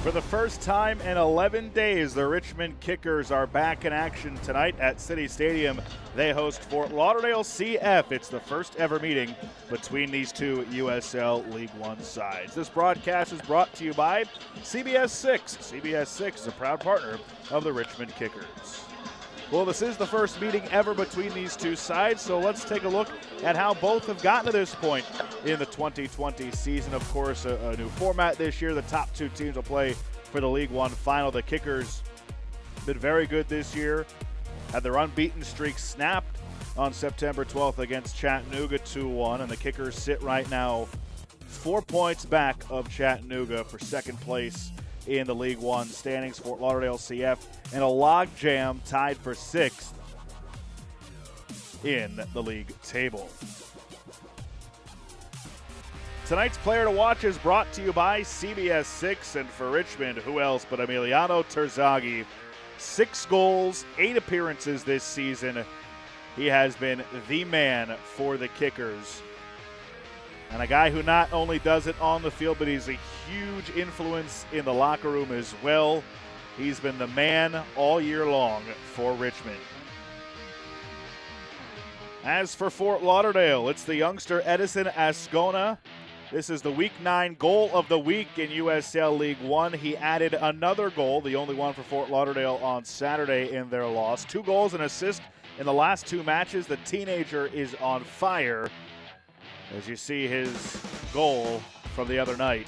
For the first time in 11 days, the Richmond Kickers are back in action tonight at City Stadium. They host Fort Lauderdale CF. It's the first ever meeting between these two USL League One sides. This broadcast is brought to you by CBS 6. CBS 6 is a proud partner of the Richmond Kickers. Well, this is the first meeting ever between these two sides, so let's take a look at how both have gotten to this point in the 2020 season. Of course, a new format this year. The top two teams will play for the League One final. The Kickers been very good this year. Had their unbeaten streak snapped on September 12th against Chattanooga 2-1, and the Kickers sit right now 4 points back of Chattanooga for second place in the League One standings. Fort Lauderdale CF and a logjam tied for sixth in the league table. Tonight's player to watch is brought to you by CBS 6, and for Richmond, who else but Emiliano Terzagi. 6 goals, 8 appearances this season. He has been the man for the Kickers. And a guy who not only does it on the field, but he's a huge influence in the locker room as well. He's been the man all year long for Richmond. As for Fort Lauderdale, it's the youngster Edison Ascona. This is the Week 9 goal of the week in USL League One. He added another goal, the only one for Fort Lauderdale on Saturday in their loss. 2 goals and assist in the last 2 matches. The teenager is on fire, as you see his goal from the other night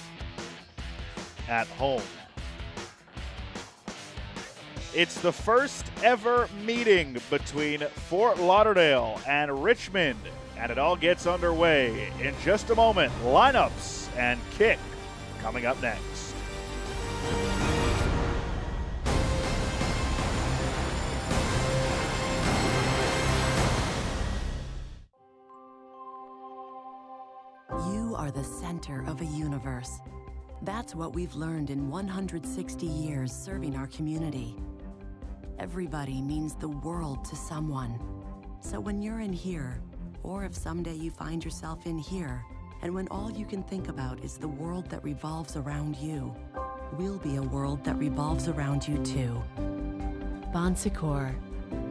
at home. It's the first ever meeting between Fort Lauderdale and Richmond, and it all gets underway in just a moment. Lineups and kick coming up next. You are the center of a universe. That's what we've learned in 160 years serving our community. Everybody means the world to someone. So when you're in here, or if someday you find yourself in here, and when all you can think about is the world that revolves around you, we'll be a world that revolves around you too. Bon Secours,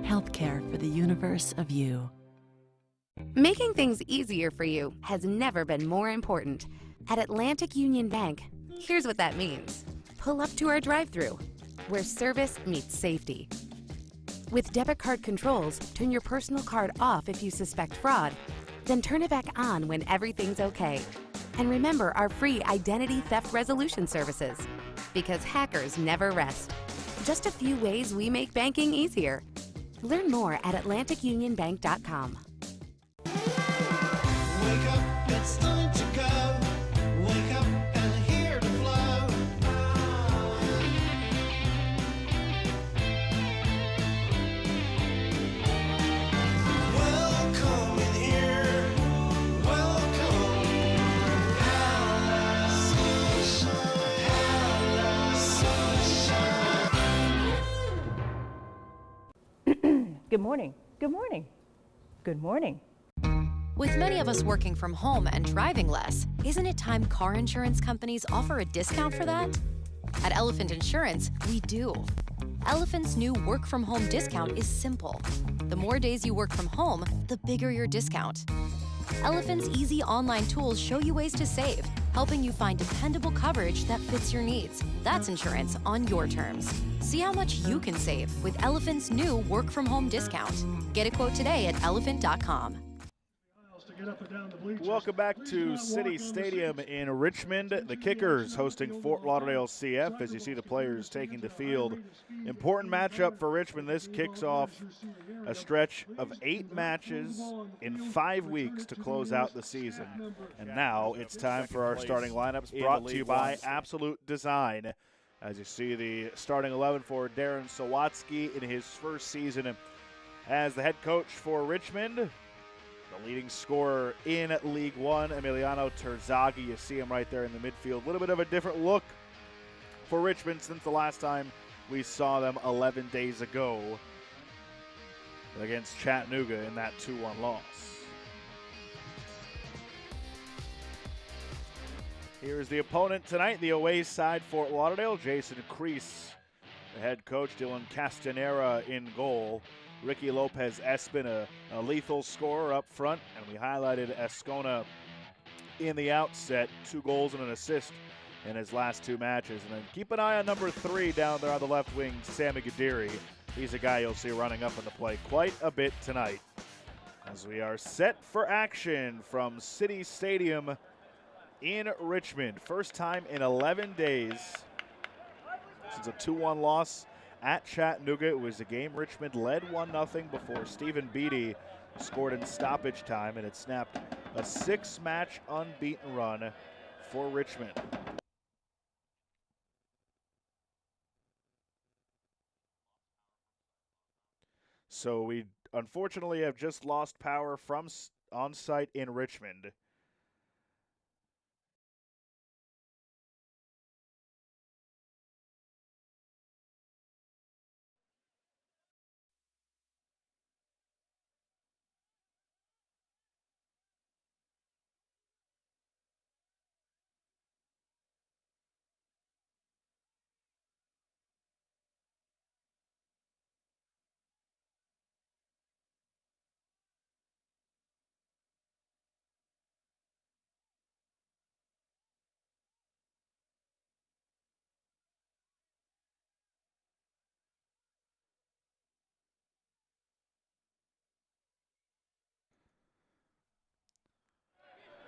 healthcare for the universe of you. Making things easier for you has never been more important. At Atlantic Union Bank, here's what that means. Pull up to our drive-thru, where service meets safety. With debit card controls, turn your personal card off if you suspect fraud, then turn it back on when everything's okay. And remember our free identity theft resolution services, because hackers never rest. Just a few ways we make banking easier. Learn more at AtlanticUnionBank.com. Wake up, it's time to go. Wake up and hear the flow. Welcome in here. Welcome. Hello, sunshine. Hello, sunshine. Good morning. Good morning. Good morning. With many of us working from home and driving less, isn't it time car insurance companies offer a discount for that? At Elephant Insurance, we do. Elephant's new work from home discount is simple. The more days you work from home, the bigger your discount. Elephant's easy online tools show you ways to save, helping you find dependable coverage that fits your needs. That's insurance on your terms. See how much you can save with Elephant's new work from home discount. Get a quote today at elephant.com. Welcome back to City Stadium in Richmond. The Kickers hosting Fort Lauderdale CF as you see the players taking the field. Important matchup for Richmond. This kicks off a stretch of 8 matches in 5 weeks to close out the season. And now it's time for our starting lineups, brought to you by Absolute Design. As you see the starting 11 for Darren Sawatsky in his first season as the head coach for Richmond. The leading scorer in League One, Emiliano Terzagi. You see him right there in the midfield. A little bit of a different look for Richmond since the last time we saw them 11 days ago against Chattanooga in that 2-1 loss. Here's the opponent tonight, the away side, Fort Lauderdale. Jason Crease, the head coach. Dylan Castanera in goal. Ricky Lopez Espin, a lethal scorer up front. And we highlighted Escona in the outset. 2 goals and an assist in his last 2 matches. And then keep an eye on number 3 down there on the left wing, Sammy Gadiri. He's a guy you'll see running up in the play quite a bit tonight. As we are set for action from City Stadium in Richmond. First time in 11 days since a 2-1 loss at Chattanooga. It was a game Richmond led 1-0 before Stephen Beattie scored in stoppage time, and it snapped a 6-match unbeaten run for Richmond. So we unfortunately have just lost power from on site in Richmond.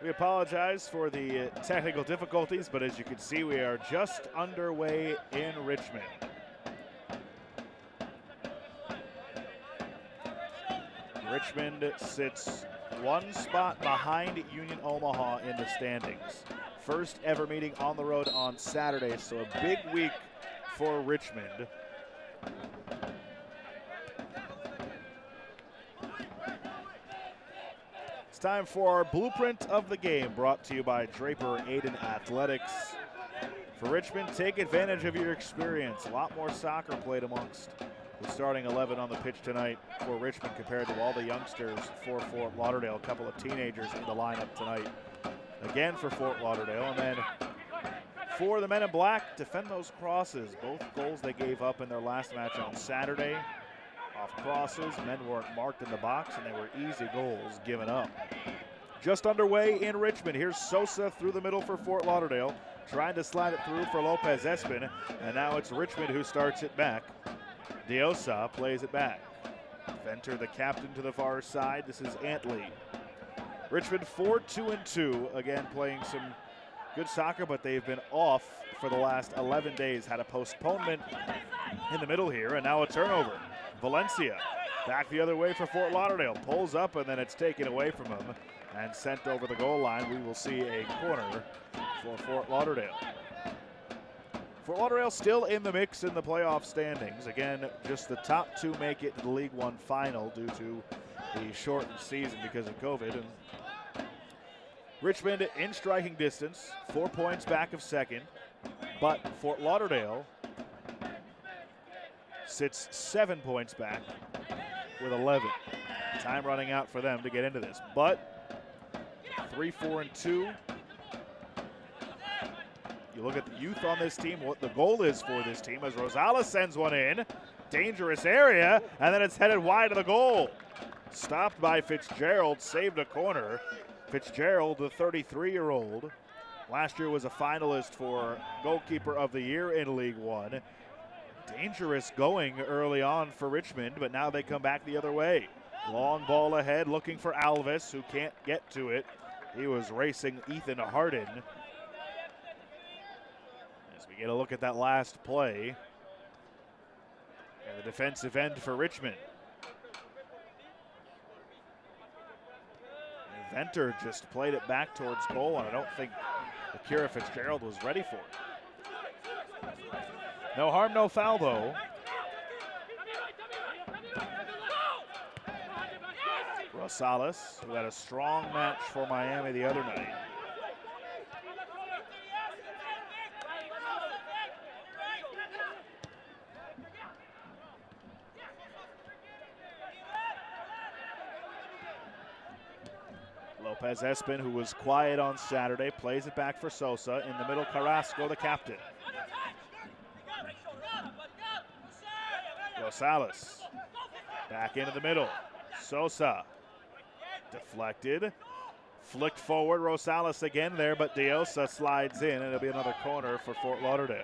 We apologize for the technical difficulties, but as you can see, we are just underway in Richmond. Richmond sits 1 spot behind Union Omaha in the standings. First ever meeting on the road on Saturday, so a big week for Richmond. It's time for our blueprint of the game, brought to you by Draper Aiden Athletics. For Richmond, take advantage of your experience. A lot more soccer played amongst the starting 11 on the pitch tonight for Richmond compared to all the youngsters for Fort Lauderdale. A couple of teenagers in the lineup tonight again for Fort Lauderdale. And then for the men in black, defend those crosses. Both goals they gave up in their last match on Saturday. Off crosses, men weren't marked in the box, and they were easy goals given up. Just underway in Richmond. Here's Sosa through the middle for Fort Lauderdale, trying to slide it through for Lopez Espin, and now it's Richmond who starts it back. Diosa plays it back. Venter, the captain, to the far side. This is Antley. Richmond 4-2-2, again playing some good soccer, but they've been off for the last 11 days. Had a postponement in the middle here, and now a turnover. Valencia back the other way for Fort Lauderdale. Pulls up, and then it's taken away from him and sent over the goal line. We will see a corner for Fort Lauderdale. Fort Lauderdale still in the mix in the playoff standings. Again, just the top 2 make it to the League One final due to the shortened season because of COVID. And Richmond in striking distance, 4 points back of second, but Fort Lauderdale sits 7 points back with 11. Time running out for them to get into this, but 3-4-2. You look at the youth on this team, what the goal is for this team as Rosales sends one in. Dangerous area, and then it's headed wide of the goal. Stopped by Fitzgerald, saved a corner. Fitzgerald, the 33-year-old, last year was a finalist for Goalkeeper of the Year in League One. Dangerous going early on for Richmond, but now they come back the other way. Long ball ahead, looking for Alves, who can't get to it. He was racing Ethan Harden. As we get a look at that last play. And the defensive end for Richmond. And Venter just played it back towards goal, and I don't think Akira Fitzgerald was ready for it. No harm, no foul, though. Rosales, who had a strong match for Miami the other night. Lopez Espin, who was quiet on Saturday, plays it back for Sosa. In the middle, Carrasco, the captain. Rosales back into the middle. Sosa deflected. Flicked forward, Rosales again there, but Diosa slides in, and it'll be another corner for Fort Lauderdale.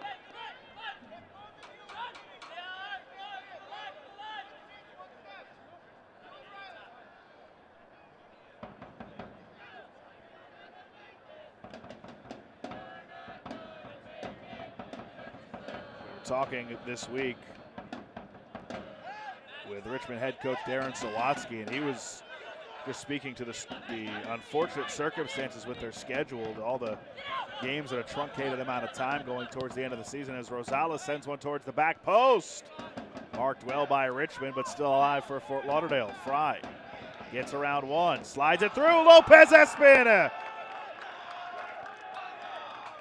Talking this week with Richmond head coach Darren Sawatsky, and he was just speaking to the unfortunate circumstances with their schedule, all the games at a truncated amount of time going towards the end of the season, as Rosales sends one towards the back post. Marked well by Richmond, but still alive for Fort Lauderdale. Fry gets around one, slides it through. Lopez Espin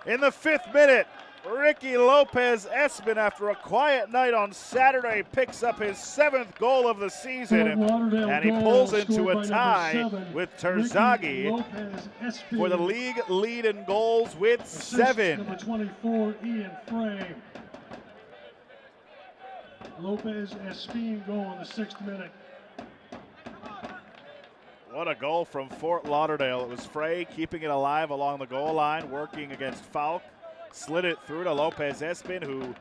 in the 5th minute. Ricky Lopez Espin, after a quiet night on Saturday, picks up his 7th goal of the season, and he pulls into a tie with Terzagi for the league lead in goals with 7. Number 24, Ian Frame. Lopez Espin goal in the 6th minute. What a goal from Fort Lauderdale. It was Frey keeping it alive along the goal line, working against Falk. Slid it through to Lopez Espin, who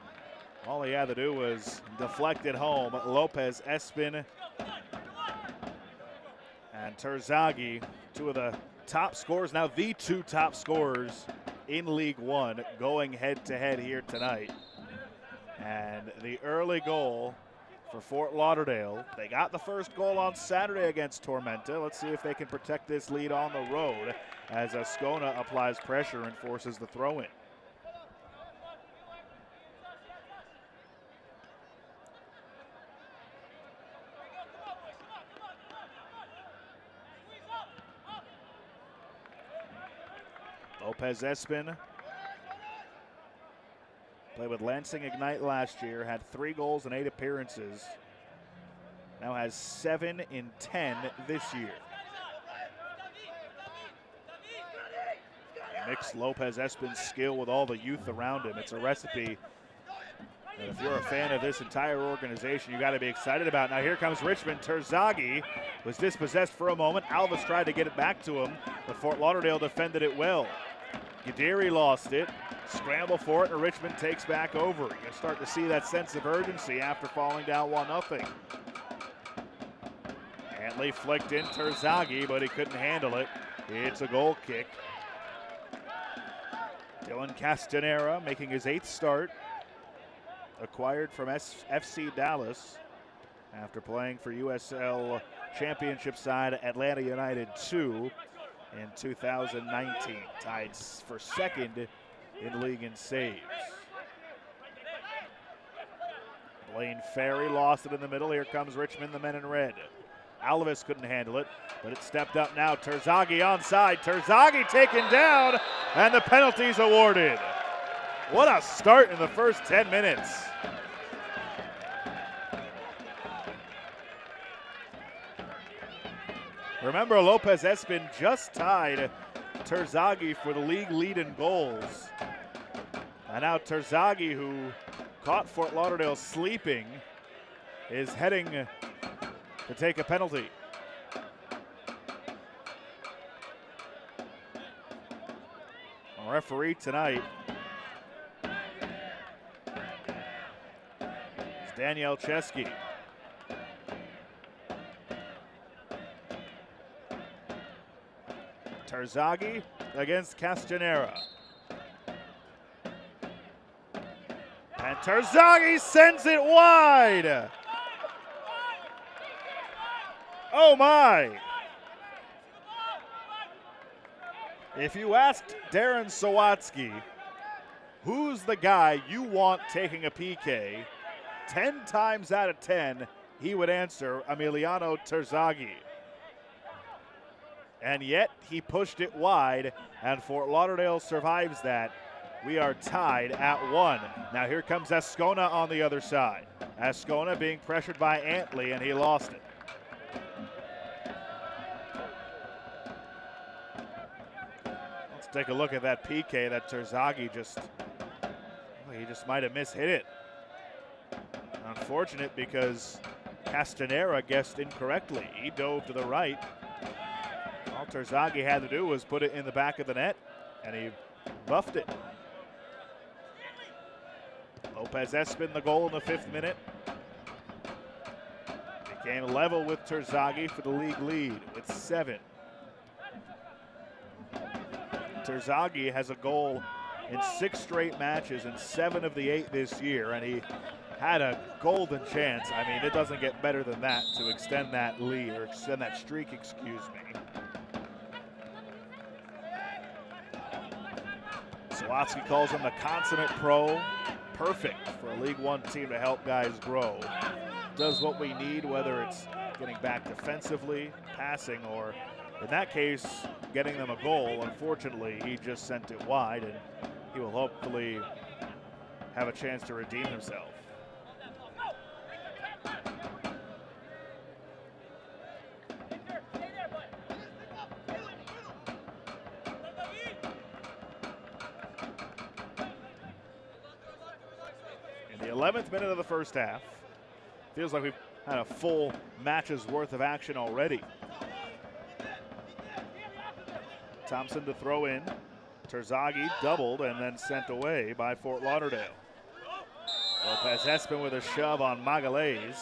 all he had to do was deflect it home. Lopez Espin and Terzagi, two of the top scorers, now the 2 top scorers in League One, going head-to-head here tonight. And the early goal for Fort Lauderdale. They got the first goal on Saturday against Tormenta. Let's see if they can protect this lead on the road as Ascona applies pressure and forces the throw-in. Lopez Espin played with Lansing Ignite last year, had 3 goals in 8 appearances. Now has 7 in 10 this year. Mix Lopez Espin's skill with all the youth around him. It's a recipe that if you're a fan of this entire organization, you got to be excited about. Now here comes Richmond. Terzagi was dispossessed for a moment. Alves tried to get it back to him, but Fort Lauderdale defended it well. Gadiri lost it, scramble for it, and Richmond takes back over. You're going to start to see that sense of urgency after falling down 1-0. Antley flicked in Terzagi, but he couldn't handle it. It's a goal kick. Dylan Castanera making his 8th start, acquired from FC Dallas after playing for USL Championship side Atlanta United 2 in 2019. Tied for 2nd in league in saves. Blaine Ferry lost it in the middle. Here comes Richmond, the men in red. Alves couldn't handle it, but it stepped up now. Terzagi onside. Terzagi taken down, and the penalty's awarded. What a start in the first 10 minutes. Remember, Lopez Espin just tied Terzagi for the league lead in goals. And now Terzagi, who caught Fort Lauderdale sleeping, is heading to take a penalty. A referee tonight is Danielle Chesky. Terzagi against Castanera. And Terzagi sends it wide. Oh my. If you asked Darren Sawatsky, who's the guy you want taking a PK, 10 times out of 10, he would answer Emiliano Terzagi. And yet he pushed it wide, and Fort Lauderdale survives that. We are tied at 1. Now here comes Ascona on the other side. Ascona being pressured by Antley, and he lost it. take a look at that PK that Terzagi he just might have mishit it. Unfortunate because Castanera guessed incorrectly. He dove to the right. All Terzagi had to do was put it in the back of the net, and he buffed it. Lopez Espin the goal in the 5th minute. Became level with Terzagi for the league lead with 7. Terzagi has a goal in 6 straight matches in 7 of the 8 this year, and he had a golden chance. I mean, it doesn't get better than that to extend that lead, or extend that streak, excuse me. Sawatsky calls him the consummate pro. Perfect for a League One team to help guys grow. Does what we need, whether it's getting back defensively, passing, or in that case, getting them a goal. Unfortunately, he just sent it wide, and he will hopefully have a chance to redeem himself. In the 11th minute of the first half, feels like we've had a full match's worth of action already. Thompson to throw in. Terzagi doubled and then sent away by Fort Lauderdale. Lopez Espin with a shove on Magalhaes.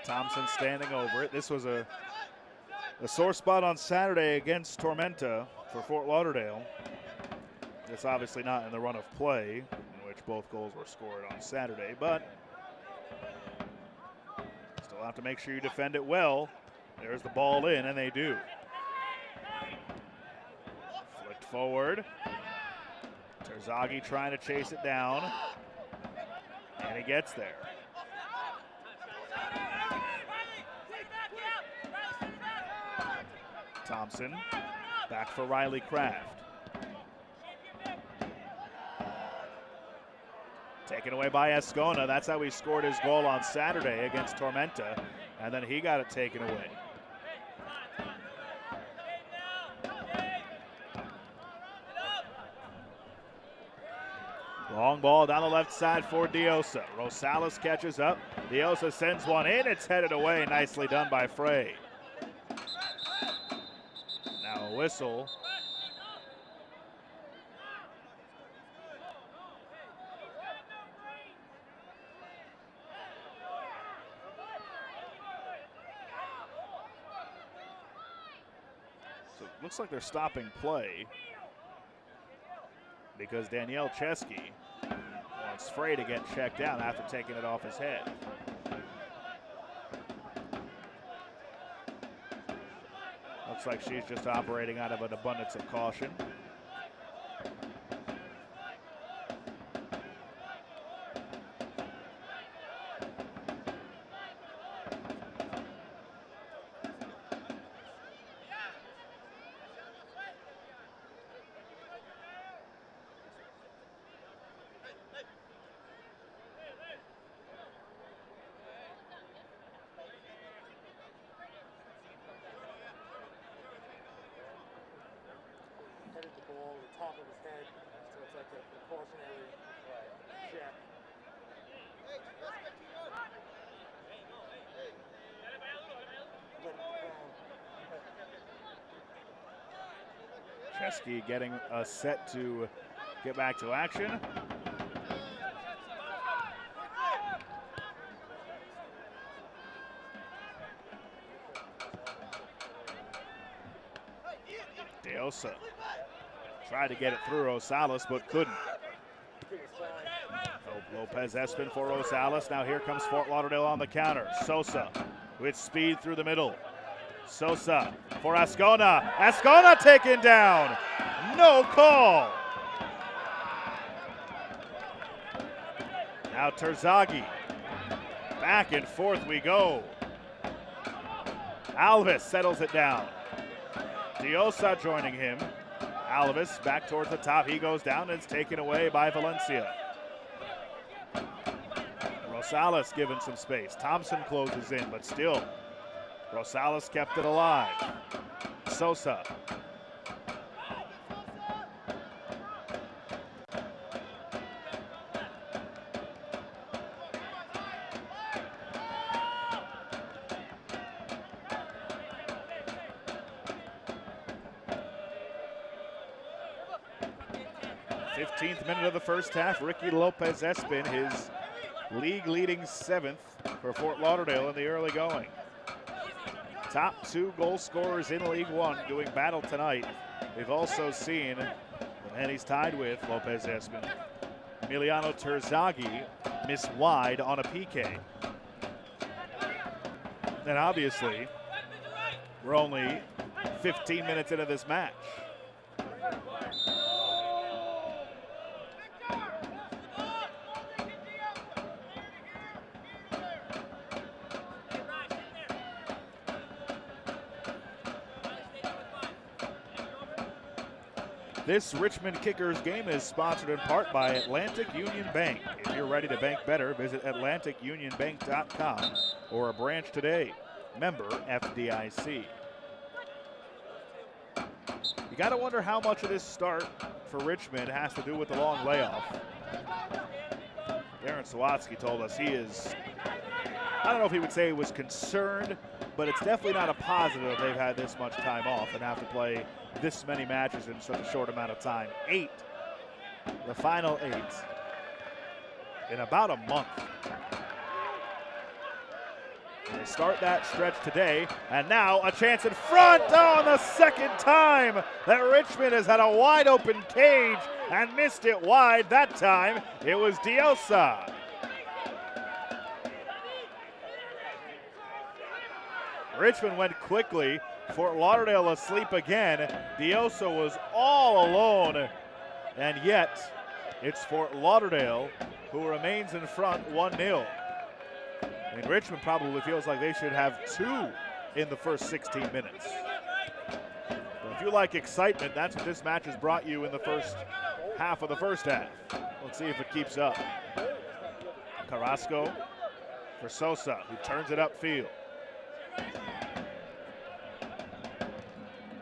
Thompson standing over it. This was a sore spot on Saturday against Tormenta for Fort Lauderdale. It's obviously not in the run of play, in which both goals were scored on Saturday, but still have to make sure you defend it well. There's the ball in, and they do. Flicked forward. Terzagi trying to chase it down, and he gets there. Thompson back for Riley Kraft. Taken away by Escona. That's how he scored his goal on Saturday against Tormenta, and then he got it taken away. Long ball down the left side for Diosa. Rosales catches up. Diosa sends one in. It's headed away. Nicely done by Frey. Now a whistle. So it looks like they're stopping play because Daniel Chesky wants Frey to get checked out after taking it off his head. Looks like she's just operating out of an abundance of caution. Chesky getting a set to get back to action. Diosa tried to get it through Rosales, but couldn't. Lopez Espin for Rosales. Now here comes Fort Lauderdale on the counter. Sosa with speed through the middle. Sosa for Ascona. Ascona taken down. No call. Now Terzagi. Back and forth we go. Alves settles it down. Diosa joining him. Alves back towards the top. He goes down and it's taken away by Valencia. Rosales given some space. Thompson closes in, but still, Rosales kept it alive. Sosa. Minute of the first half, Ricky Lopez-Espin, his league-leading 7th for Fort Lauderdale in the early going. Top 2 goal scorers in League One doing battle tonight. We've also seen the man he's tied with, Lopez-Espin, Emiliano Terzagi, miss wide on a PK. And obviously, we're only 15 minutes into this match. This Richmond Kickers game is sponsored in part by Atlantic Union Bank. If you're ready to bank better, visit AtlanticUnionBank.com or a branch today. Member FDIC. You got to wonder how much of this start for Richmond has to do with the long layoff. Darren Sawatsky told us he is, I don't know if he would say he was concerned, but it's definitely not a positive they've had this much time off and have to play this many matches in such a short amount of time. 8, the final 8, in about a month. They start that stretch today, and now a chance in front. Oh, the second time that Richmond has had a wide open cage and missed it wide. That time it was Diosa. Richmond went quickly. Fort Lauderdale asleep again. Diosa was all alone, and yet it's Fort Lauderdale who remains in front 1-0. I mean, Richmond probably feels like they should have 2 in the first 16 minutes. But if you like excitement, that's what this match has brought you in the first half of the first half. Let's see if it keeps up. Carrasco for Sosa, who turns it upfield.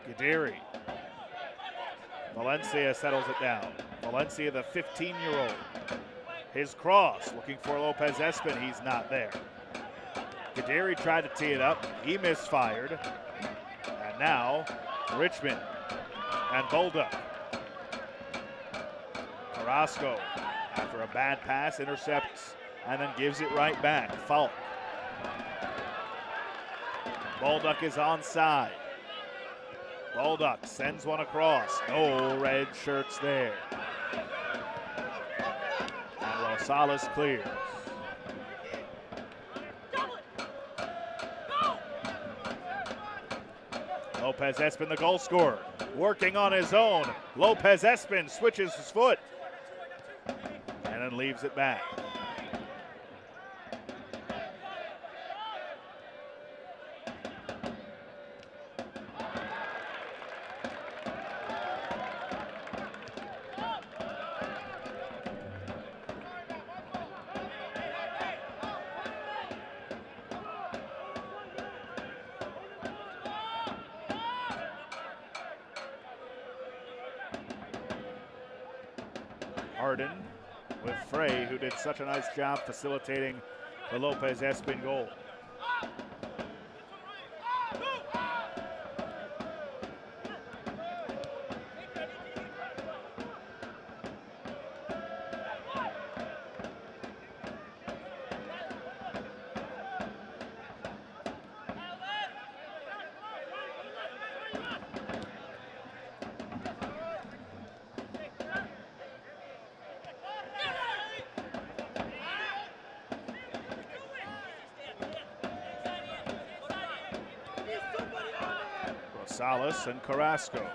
Gadiri. Valencia settles it down. Valencia, the 15-year-old. His cross, looking for Lopez-Espin. He's not there. Gadiri tried to tee it up. He misfired. And now, Richmond and Bolduc. Carrasco, after a bad pass, intercepts and then gives it right back. Foul. Bolduc is onside. Bolduc sends one across. No red shirts there. And Rosales clears. Lopez-Espin, the goal scorer, working on his own. Lopez-Espin switches his foot and then leaves it back. Arden with Frey, who did such a nice job facilitating the Lopez-Espin goal. Rosales and Carrasco.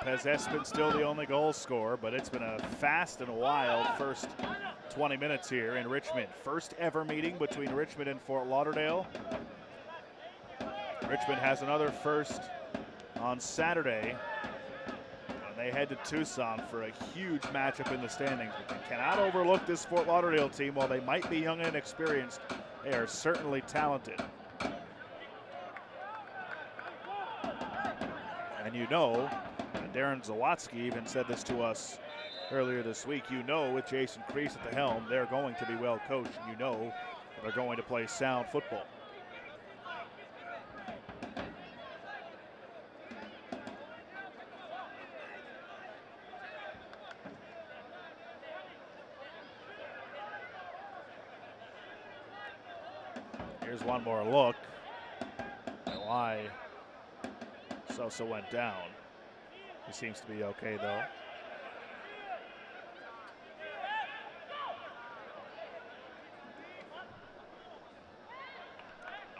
Lopez Espin still the only goal scorer, but it's been a fast and wild first 20 minutes here in Richmond. First ever meeting between Richmond and Fort Lauderdale. Richmond has another first on Saturday. They head to Tucson for a huge matchup in the standings. But they cannot overlook this Fort Lauderdale team. While they might be young and inexperienced, they are certainly talented. And you know, Darren Zawatsky even said this to us earlier this week, you know with Jason Kreese at the helm, they're going to be well coached. And you know they're going to play sound football. Here's one more look at why Sosa went down. He seems to be okay though.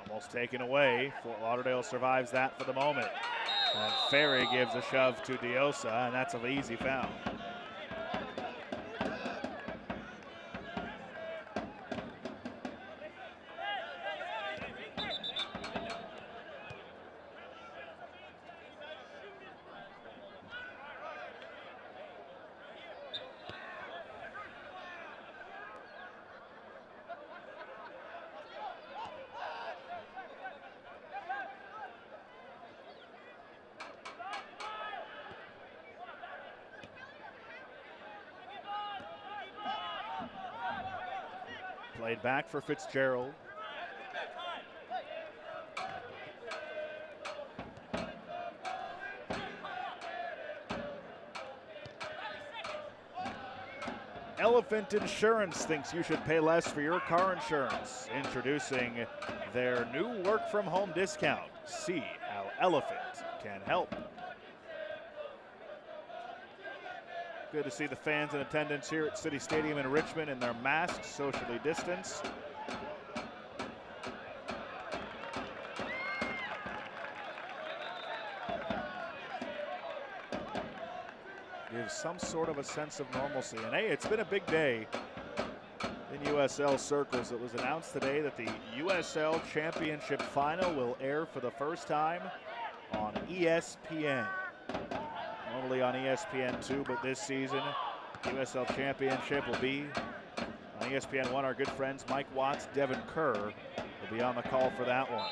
Almost taken away. Fort Lauderdale survives that for the moment. And Ferry gives a shove to Diosa, and that's an easy foul. Played back for Fitzgerald. Elephant Insurance thinks you should pay less for your car insurance. Introducing their new work from home discount. See how Elephant can help. Good to see the fans in attendance here at City Stadium in Richmond in their masks, socially distanced. Gives some sort of a sense of normalcy. And hey, it's been a big day in USL circles. It was announced today that the USL Championship Final will air for the first time on ESPN. Normally on ESPN2, but this season, USL Championship will be on ESPN1. Our good friends Mike Watts, Devin Kerr will be on the call for that one.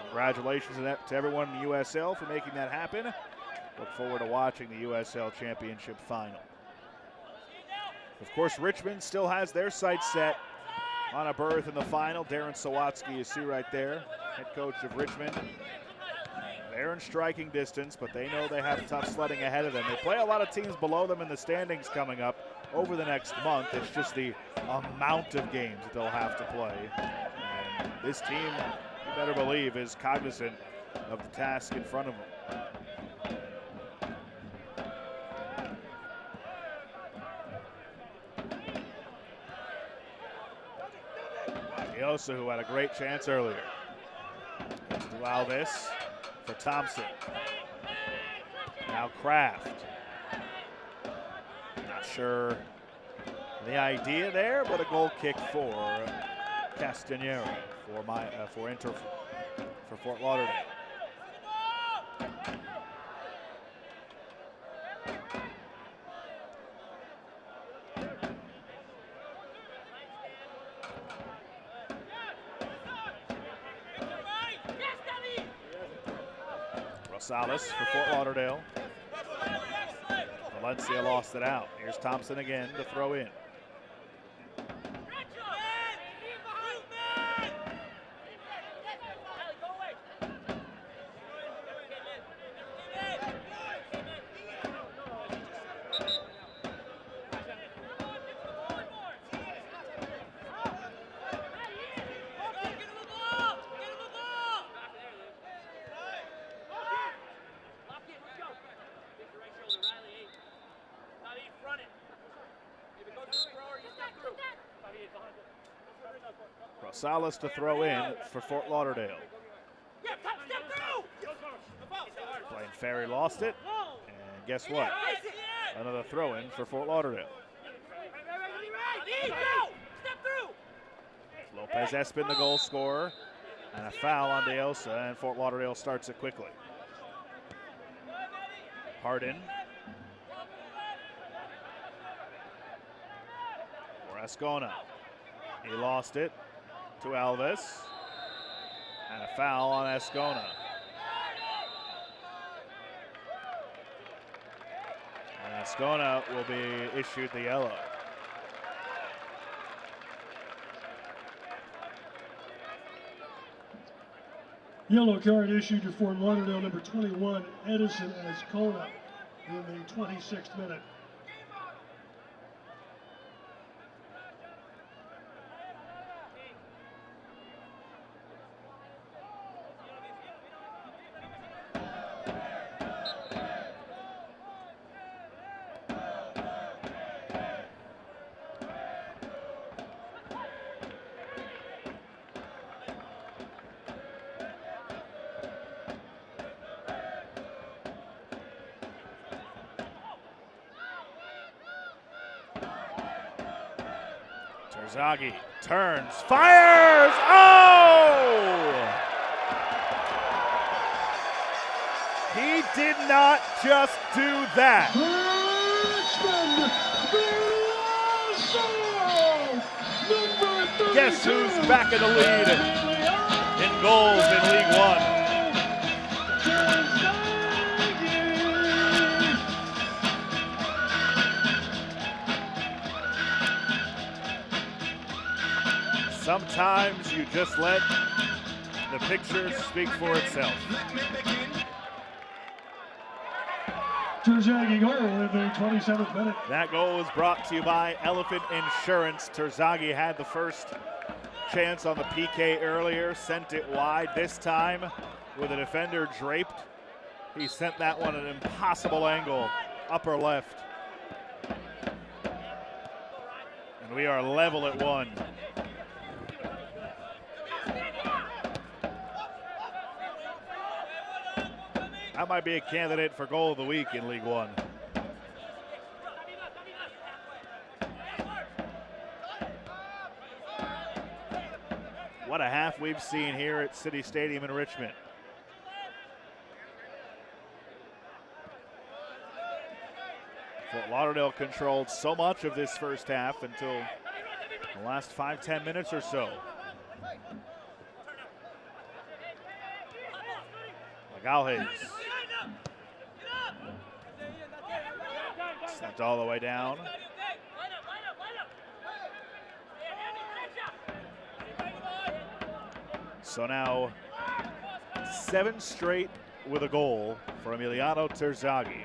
Congratulations to everyone in the USL for making that happen. Look forward to watching the USL Championship Final. Of course, Richmond still has their sights set on a berth in the final. Darren Sawatsky, you see right there, head coach of Richmond. They're in striking distance, but they know they have tough sledding ahead of them. They play a lot of teams below them in the standings coming up over the next month. It's just the amount of games that they'll have to play. And this team, you better believe, is cognizant of the task in front of them. Diosa, who had a great chance earlier. To Alves. For Thompson. Now Kraft. Not sure the idea there, but a goal kick for Castanero for Fort Lauderdale. Rosales for Fort Lauderdale. Valencia lost it out. Here's Thompson again to throw in. Rosales to throw in for Fort Lauderdale. Playing Ferry lost it, and guess what? Another throw-in for Fort Lauderdale. Lopez Espin, the goal scorer, and a foul on Deosa, and Fort Lauderdale starts it quickly. Hardin. For Ascona. He lost it to Alves, and a foul on Ascona. And Ascona will be issued the yellow. Yellow card issued to Fort Lauderdale, number 21, Edison Ascona, in the 26th minute. Terzagi turns, fires! Oh! He did not just do that. Guess who's back in the lead in goals in League One? Sometimes you just let the picture speak for itself. Terzagi goal in the 27th minute. That goal was brought to you by Elephant Insurance. Terzagi had the first chance on the PK earlier, sent it wide. This time, with a defender draped, he sent that one an impossible angle, upper left. And we are level at 1. That might be a candidate for goal of the week in League One. What a half we've seen here at City Stadium in Richmond. Fort Lauderdale controlled so much of this first half until the last 5-10 minutes or so. Magalhaes. Sent all the way down. So now 7 straight with a goal for Emiliano Terzagi.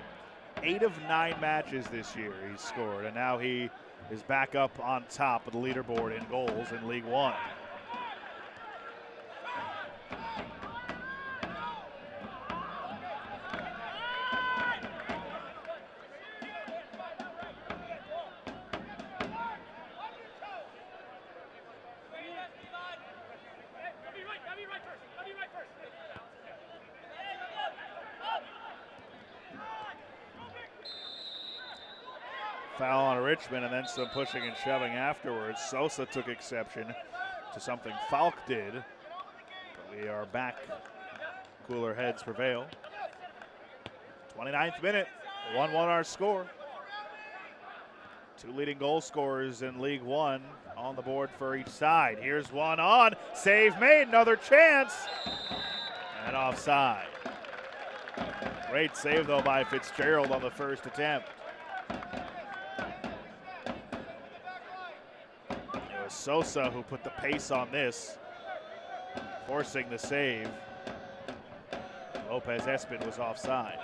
8 of 9 matches this year he's scored, and now he is back up on top of the leaderboard in goals in League One. Foul on Richmond, and then some pushing and shoving afterwards. Sosa took exception to something Falk did. But we are back. Cooler heads prevail. 29th minute, 1-1 our score. 2 leading goal scorers in League One on the board for each side. Here's one on, save made, another chance, and offside. Great save though by Fitzgerald on the first attempt. It was Sosa who put the pace on this, forcing the save. Lopez Espin was offside.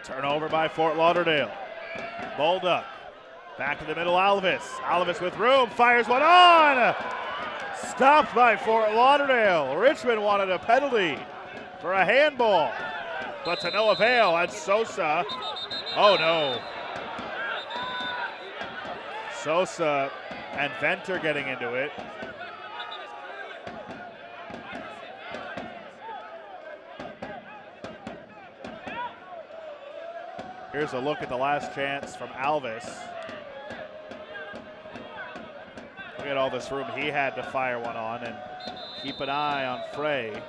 Turnover by Fort Lauderdale. Bolduc back in the middle, Alves. Alves with room, fires one on! Stopped by Fort Lauderdale. Richmond wanted a penalty for a handball, but to no avail. That's Sosa. Oh no. Sosa and Venter getting into it. Here's a look at the last chance from Alves. Look at all this room he had to fire one on, and keep an eye on Frey.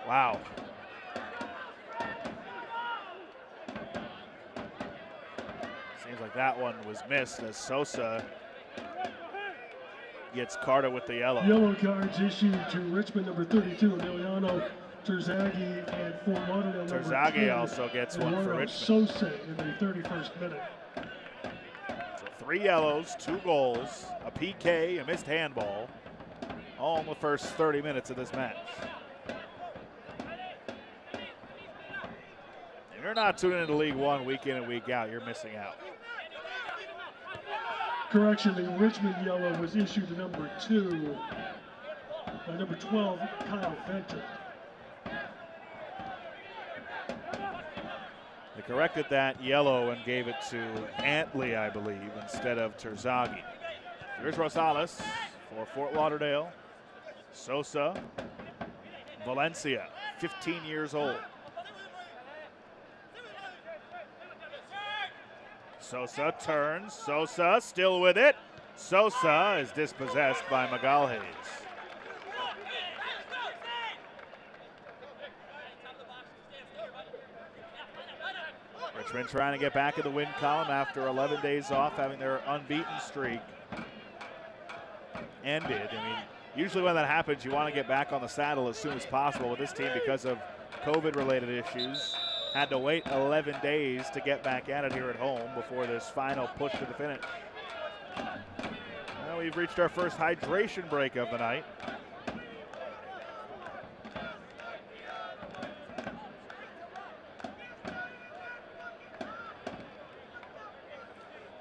Wow. Seems like that one was missed as Sosa gets carded with the yellow. Yellow cards issued to Richmond number 32, Emiliano Terzagi, and Fort Lauderdale number Terzagi 10, also gets one for Richmond. Sosa in the 31st minute. So 3 yellows, 2 goals, a PK, a missed handball, all in the first 30 minutes of this match. If you're not tuning into League One week in and week out, you're missing out. Correction, the Richmond yellow was issued to number 2, number 12, Kyle Venter. They corrected that yellow and gave it to Antley, I believe, instead of Terzagi. Here's Rosales for Fort Lauderdale. Sosa, Valencia, 15 years old. Sosa turns, Sosa still with it. Sosa is dispossessed by Magalhaes. Richmond trying to get back in the win column after 11 days off, having their unbeaten streak ended. I mean, usually when that happens, you want to get back on the saddle as soon as possible. With this team, because of COVID-related issues, had to wait 11 days to get back at it here at home before this final push to the finish. Well, we've reached our first hydration break of the night.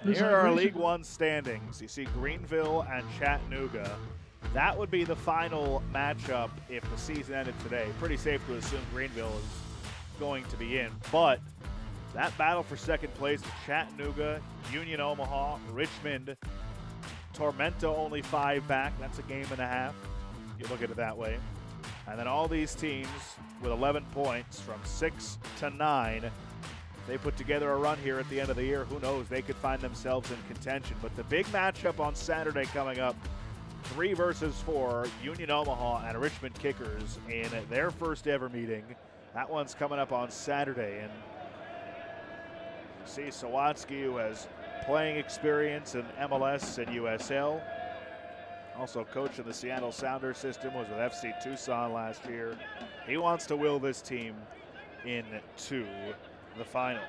Here are our League One standings. You see Greenville and Chattanooga. That would be the final matchup if the season ended today. Pretty safe to assume Greenville is going to be in, but that battle for second place with Chattanooga, Union Omaha, Richmond, Tormenta only 5 back. That's a game and a half. You look at it that way. And then all these teams with 11 points from 6 to 9. They put together a run here at the end of the year. Who knows? They could find themselves in contention. But the big matchup on Saturday coming up, 3 versus 4, Union Omaha and Richmond Kickers in their first ever meeting. That one's coming up on Saturday. And you see Sawatsky, who has playing experience in MLS and USL. Also coach in the Seattle Sounders system, was with FC Tucson last year. He wants to will this team into the final.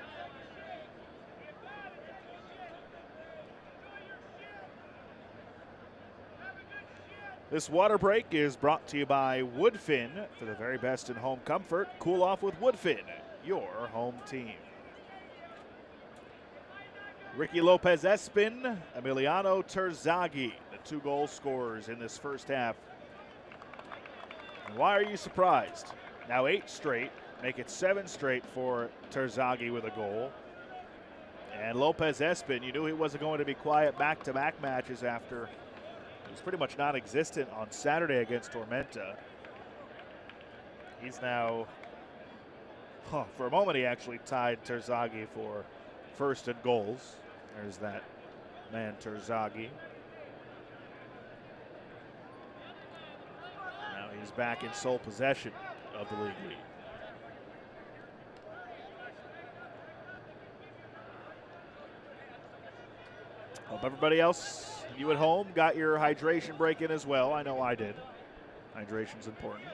This water break is brought to you by Woodfin. For the very best in home comfort, cool off with Woodfin, your home team. Ricky Lopez-Espin, Emiliano Terzagi, the 2 goal scorers in this first half. And why are you surprised? Now 8 straight, make it 7 straight for Terzagi with a goal. And Lopez-Espin, you knew he wasn't going to be quiet back-to-back matches after he was pretty much non-existent on Saturday against Tormenta. He's now, for a moment he actually tied Terzagi for first in goals. There's that man Terzagi. Now he's back in sole possession of the league lead. Hope everybody else, you at home, got your hydration break in as well. I know I did. Hydration's important,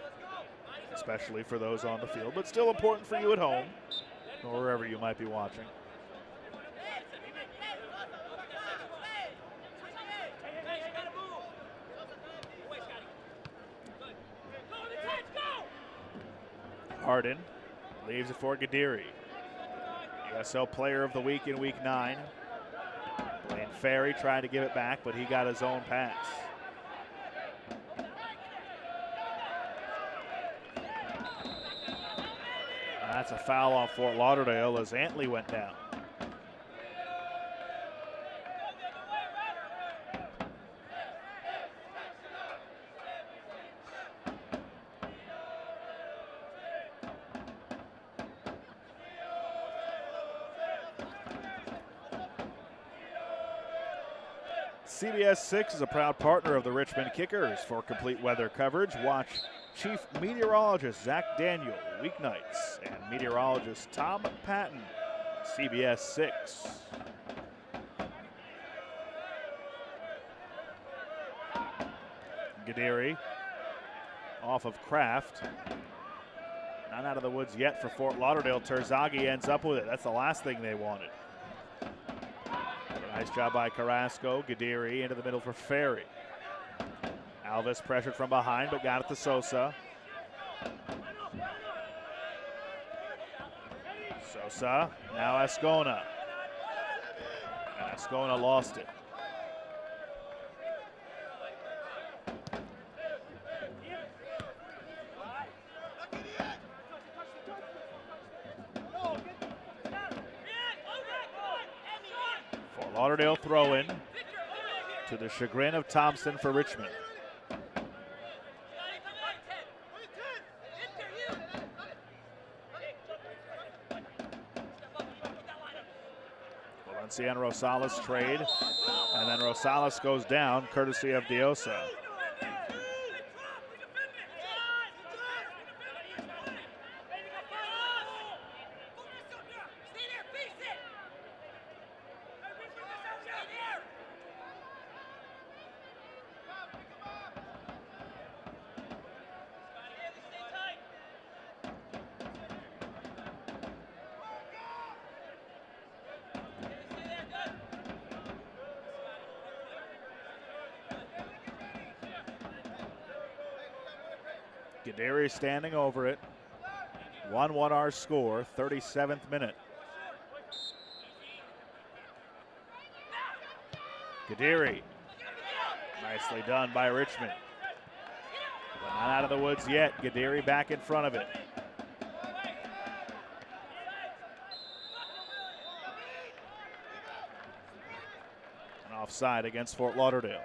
especially for those on the field, but still important for you at home or wherever you might be watching. Harden leaves it for Gadiri. USL Player of the Week in Week 9. Ferry tried to give it back, but he got his own pass. That's a foul off Fort Lauderdale as Antley went down. CBS 6 is a proud partner of the Richmond Kickers. For complete weather coverage, watch Chief Meteorologist Zach Daniel weeknights and meteorologist Tom Patton, CBS 6. Gadiri off of Kraft. Not out of the woods yet for Fort Lauderdale. Terzagi ends up with it. That's the last thing they wanted. Nice job by Carrasco. Gadiri into the middle for Ferry. Alvis pressured from behind, but got it to Sosa. Sosa, now Ascona. And Ascona lost it. Lauderdale throw in to the chagrin of Thompson for Richmond. Valencia and Rosales trade, and then Rosales goes down courtesy of Diosa. Gadiri standing over it. 1-1 our score, 37th minute. Gadiri. Nicely done by Richmond. But not out of the woods yet. Gadiri back in front of it. An offside against Fort Lauderdale.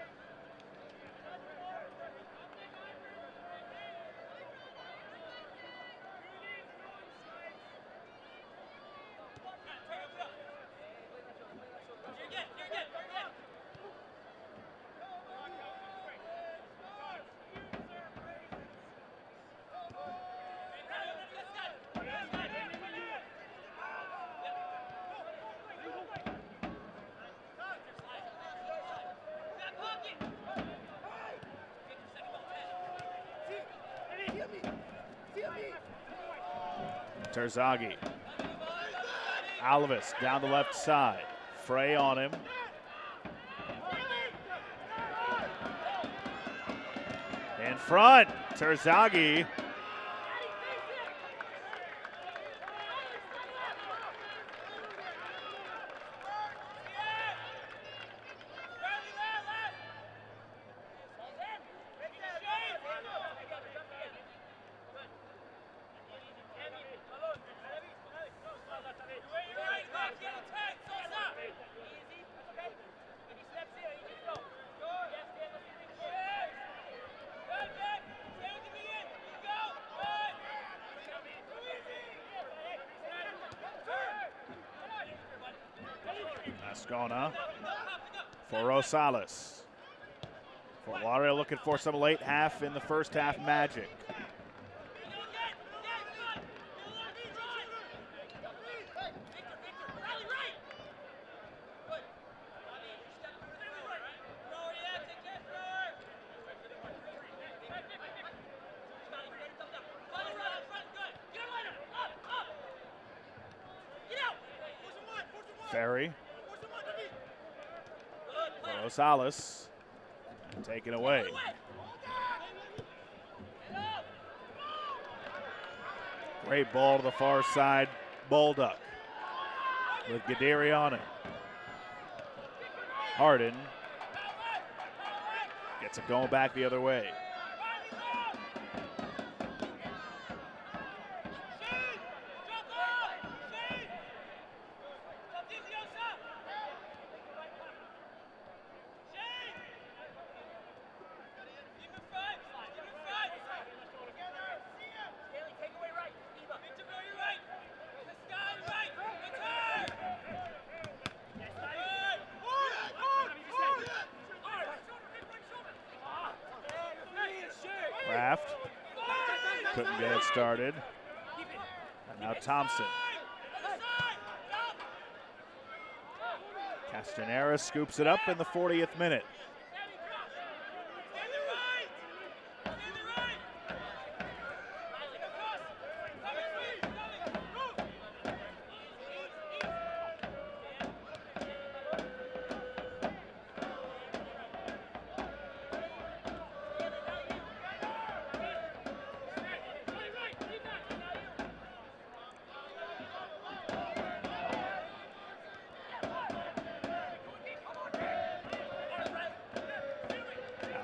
Terzagi. Alvis down the left side. Frey on him. In front, Terzagi. Ascona for Rosales. Fort Lauderdale looking for some late half in the first half magic. Ferry. Rosales taken away. Great ball to the far side. Bolduc with Gadiri on it. Harden gets it going back the other way. Kraft couldn't get it started. And now Thompson. Castanera scoops it up in the 40th minute.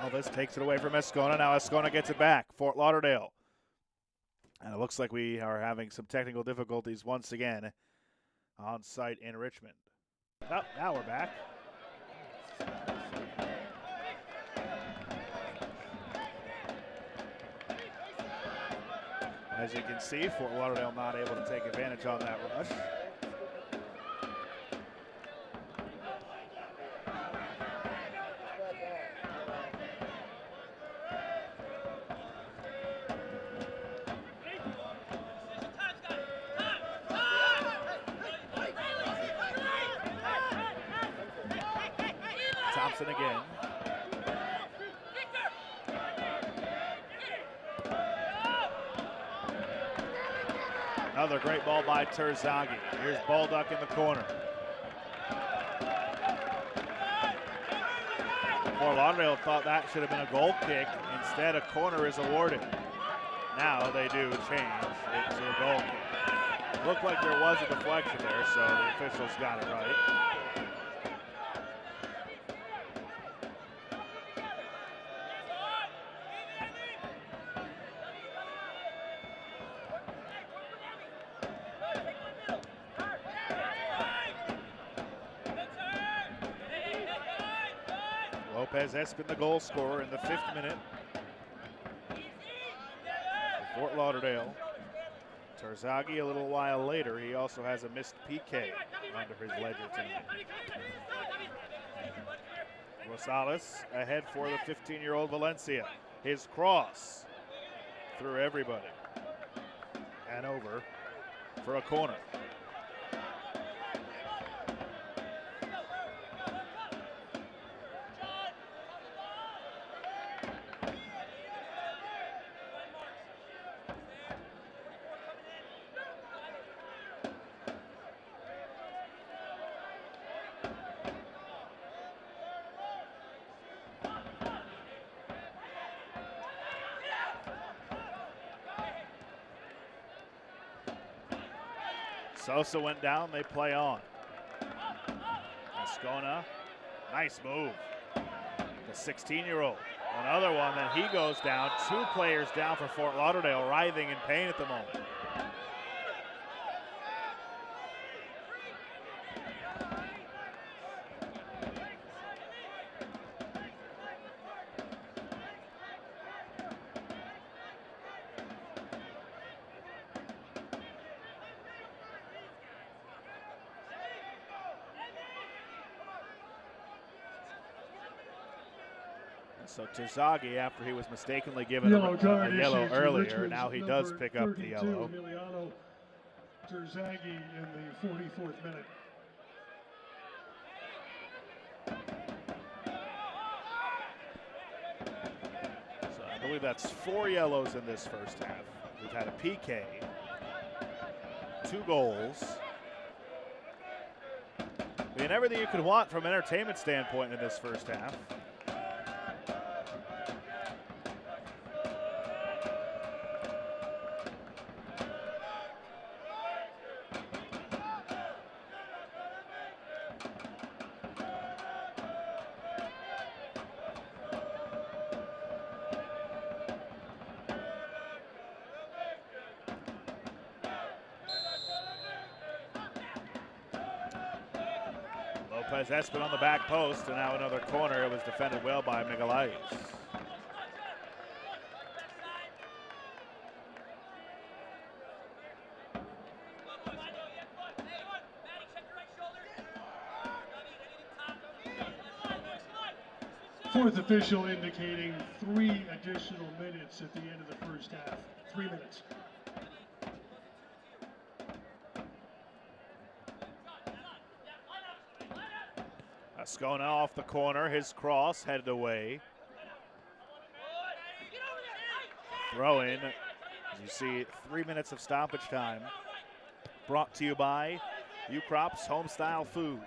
Alves takes it away from Escona. Now Escona gets it back. Fort Lauderdale. And it looks like we are having some technical difficulties once again on site in Richmond. Oh, now we're back. As you can see, Fort Lauderdale not able to take advantage on that rush. Thompson again. Another great ball by Terzagi. Here's Baldock in the corner. Fort Lauderdale thought that should have been a goal kick. Instead, a corner is awarded. Now they do change it to a goal kick. Looked like there was a deflection there, so the officials got it right. Lopez Espin, the goal scorer in the 5th minute for Fort Lauderdale. Terzagi a little while later, he also has a missed PK under his ledger tonight. Rosales ahead for the 15-year-old Valencia. His cross through everybody and over for a corner. Sosa went down, they play on. Escona, nice move. The 16-year-old, another one, then he goes down. 2 players down for Fort Lauderdale, writhing in pain at the moment. So Terzagi, after he was mistakenly given a yellow earlier, now he does pick up the yellow. Terzagi in the 44th minute. So I believe that's 4 yellows in this first half. We've had a PK, 2 goals. I mean, everything you could want from an entertainment standpoint in this first half. Lopez Espin on the back post, and now another corner. It was defended well by Migueles. Fourth official indicating 3 additional minutes at the end of the first half. 3 minutes. Ascona off the corner, his cross headed away. Throw in, as you see, 3 minutes of stoppage time. Brought to you by Ukrop's Homestyle Foods.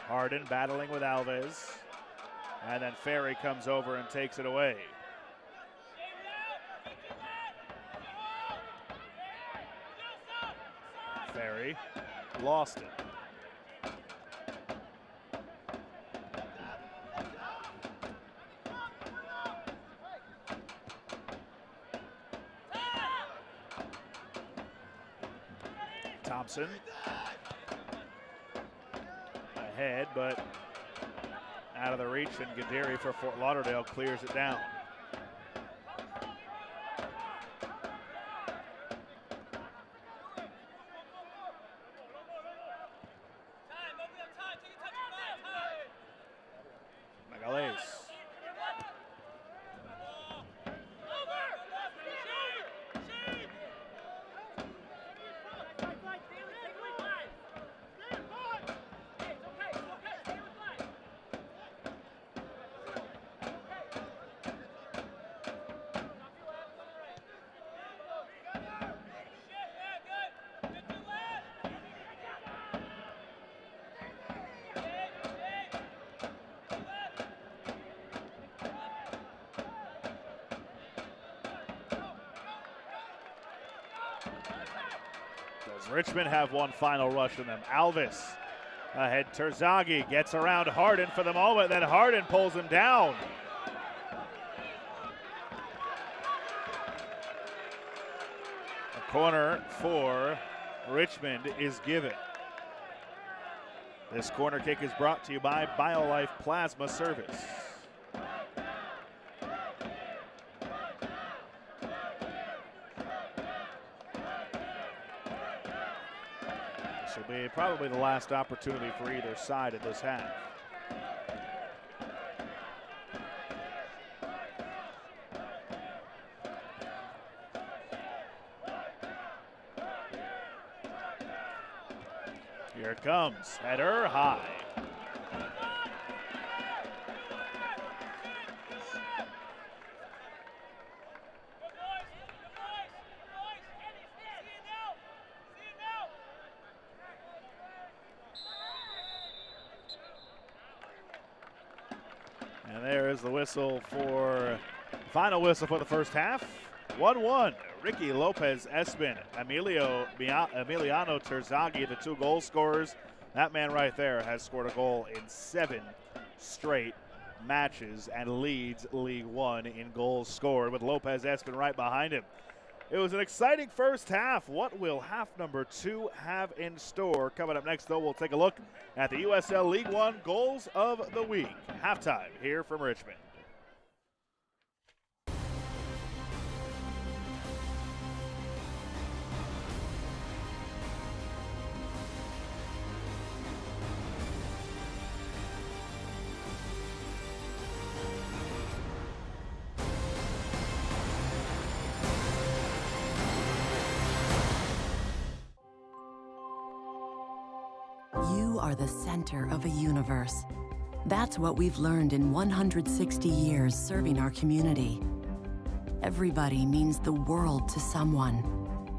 Harden battling with Alves. And then Ferry comes over and takes it away. Ferry lost it. Thompson ahead, but out of the reach, and Gadiri for Fort Lauderdale clears it down. Migueles. Does Richmond have one final rush in them? Alves ahead. Terzagi gets around Harden for the moment, then Harden pulls him down. A corner for Richmond is given. This corner kick is brought to you by BioLife Plasma Service. This will be probably the last opportunity for either side of this half. Here it comes, header high. And there is the whistle for, final whistle for the first half. 1-1, Ricky Lopez Espin, Emiliano Terzagi, the 2 goal scorers. That man right there has scored a goal in 7 straight matches and leads League One in goals scored, with Lopez Espin right behind him. It was an exciting first half. What will half number 2 have in store? Coming up next, though, we'll take a look at the USL League One Goals of the Week. Halftime here from Richmond. You are the center of a universe. That's what we've learned in 160 years serving our community. Everybody means the world to someone.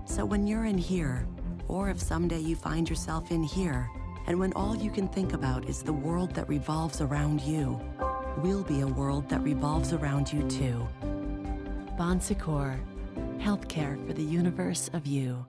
So when you're in here, or if someday you find yourself in here, and when all you can think about is the world that revolves around you, we'll be a world that revolves around you too. Bon Secours, healthcare for the universe of you.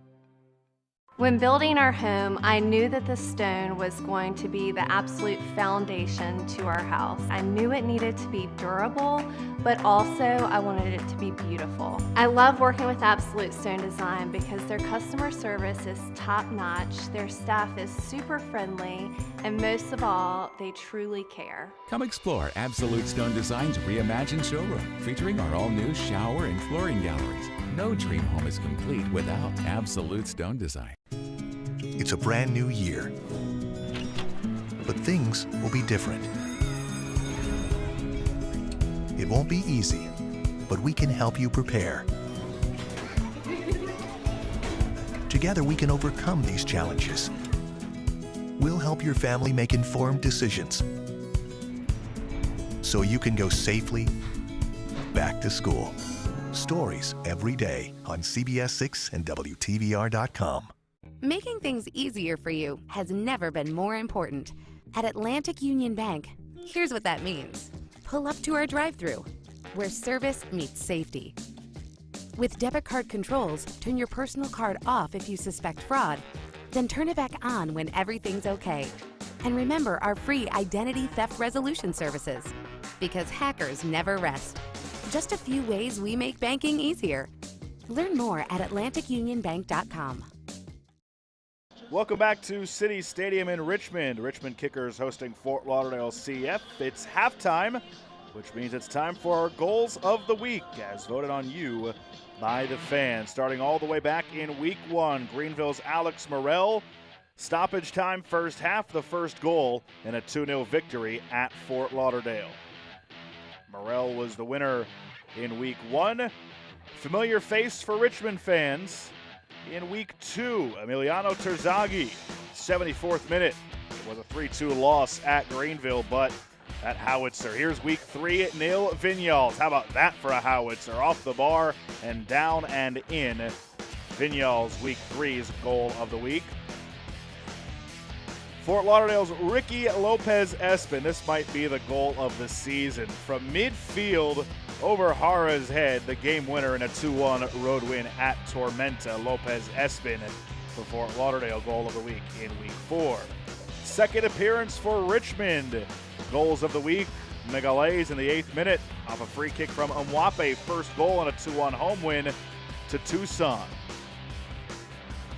When building our home, I knew that the stone was going to be the absolute foundation to our house. I knew it needed to be durable, but also I wanted it to be beautiful. I love working with Absolute Stone Design because their customer service is top-notch, their staff is super friendly, and most of all, they truly care. Come explore Absolute Stone Design's reimagined showroom, featuring our all-new shower and flooring galleries. No dream home is complete without Absolute Stone Design. It's a brand new year, but things will be different. It won't be easy, but we can help you prepare. Together we can overcome these challenges. We'll help your family make informed decisions so you can go safely back to school. Stories every day on CBS 6 and WTVR.com. Making things easier for you has never been more important. At Atlantic Union Bank, here's what that means. Pull up to our drive-thru, where service meets safety. With debit card controls, turn your personal card off if you suspect fraud, then turn it back on when everything's okay. And remember our free identity theft resolution services, because hackers never rest. Just a few ways we make banking easier. Learn more at AtlanticUnionBank.com. Welcome back to City Stadium in Richmond. Richmond Kickers hosting Fort Lauderdale CF. It's halftime, which means it's time for our goals of the week, as voted on you by the fans. Starting all the way back in week 1, Greenville's Alex Morrell. Stoppage time first half, the first goal, and a 2-0 victory at Fort Lauderdale. Morrell was the winner in week 1. Familiar face for Richmond fans. In week 2, Emiliano Terzagi, 74th minute. It was a 3-2 loss at Greenville, but that howitzer. Here's week 3, Neil Vinyals. How about that for a howitzer? Off the bar and down and in. Vinyals, week 3's goal of the week. Fort Lauderdale's Ricky Lopez-Espin. This might be the goal of the season. From midfield over Hara's head, the game winner in a 2-1 road win at Tormenta. Lopez-Espin for Fort Lauderdale, goal of the week in week 4. Second appearance for Richmond. Goals of the week, Megales in the 8th minute off a free kick from Mwape. First goal in a 2-1 home win to Tucson.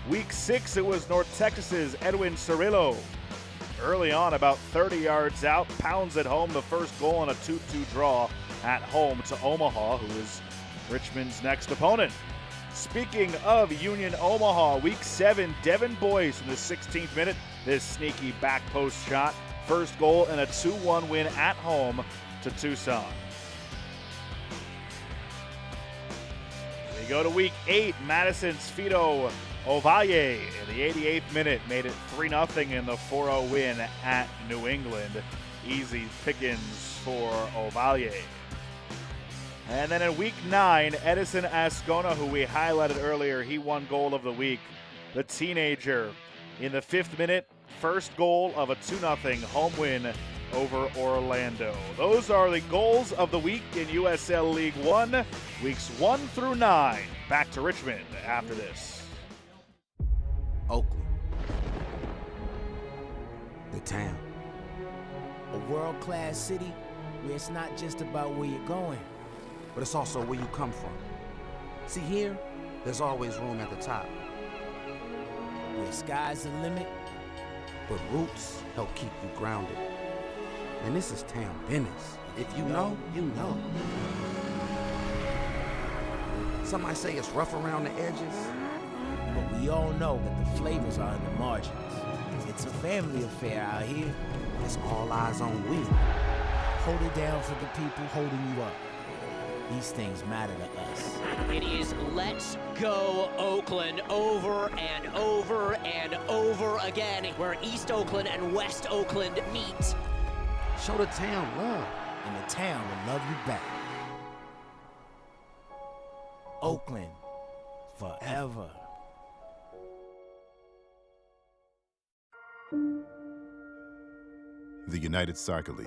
Week 6, it was North Texas's Edwin Cirillo. Early on, about 30 yards out, pounds at home the first goal in a 2-2 draw at home to Omaha, who is Richmond's next opponent. Speaking of Union Omaha, week 7, Devin Boyce in the 16th minute. This sneaky back post shot. First goal in a 2-1 win at home to Tucson. We go to week 8, Madison's Fido Ovalle in the 88th minute made it 3-0 in the 4-0 win at New England. Easy pickings for Ovalle. And then in week 9, Edison Ascona, who we highlighted earlier, he won goal of the week. The teenager in the 5th minute, first goal of a 2-0 home win over Orlando. Those are the goals of the week in USL League 1, weeks 1 through 9. Back to Richmond after this. Oakland, the town. A world-class city where it's not just about where you're going, but it's also where you come from. See, here, there's always room at the top. Where sky's the limit, but roots help keep you grounded. And this is town business. If you know, you know. Some might say it's rough around the edges, but we all know that the flavors are in the margins. It's a family affair out here. It's all eyes on we. Hold it down for the people holding you up. These things matter to us. It is let's go Oakland over and over and over again, where East Oakland and West Oakland meet. Show the town love. And the town will love you back. Oakland, forever. The United Soccer League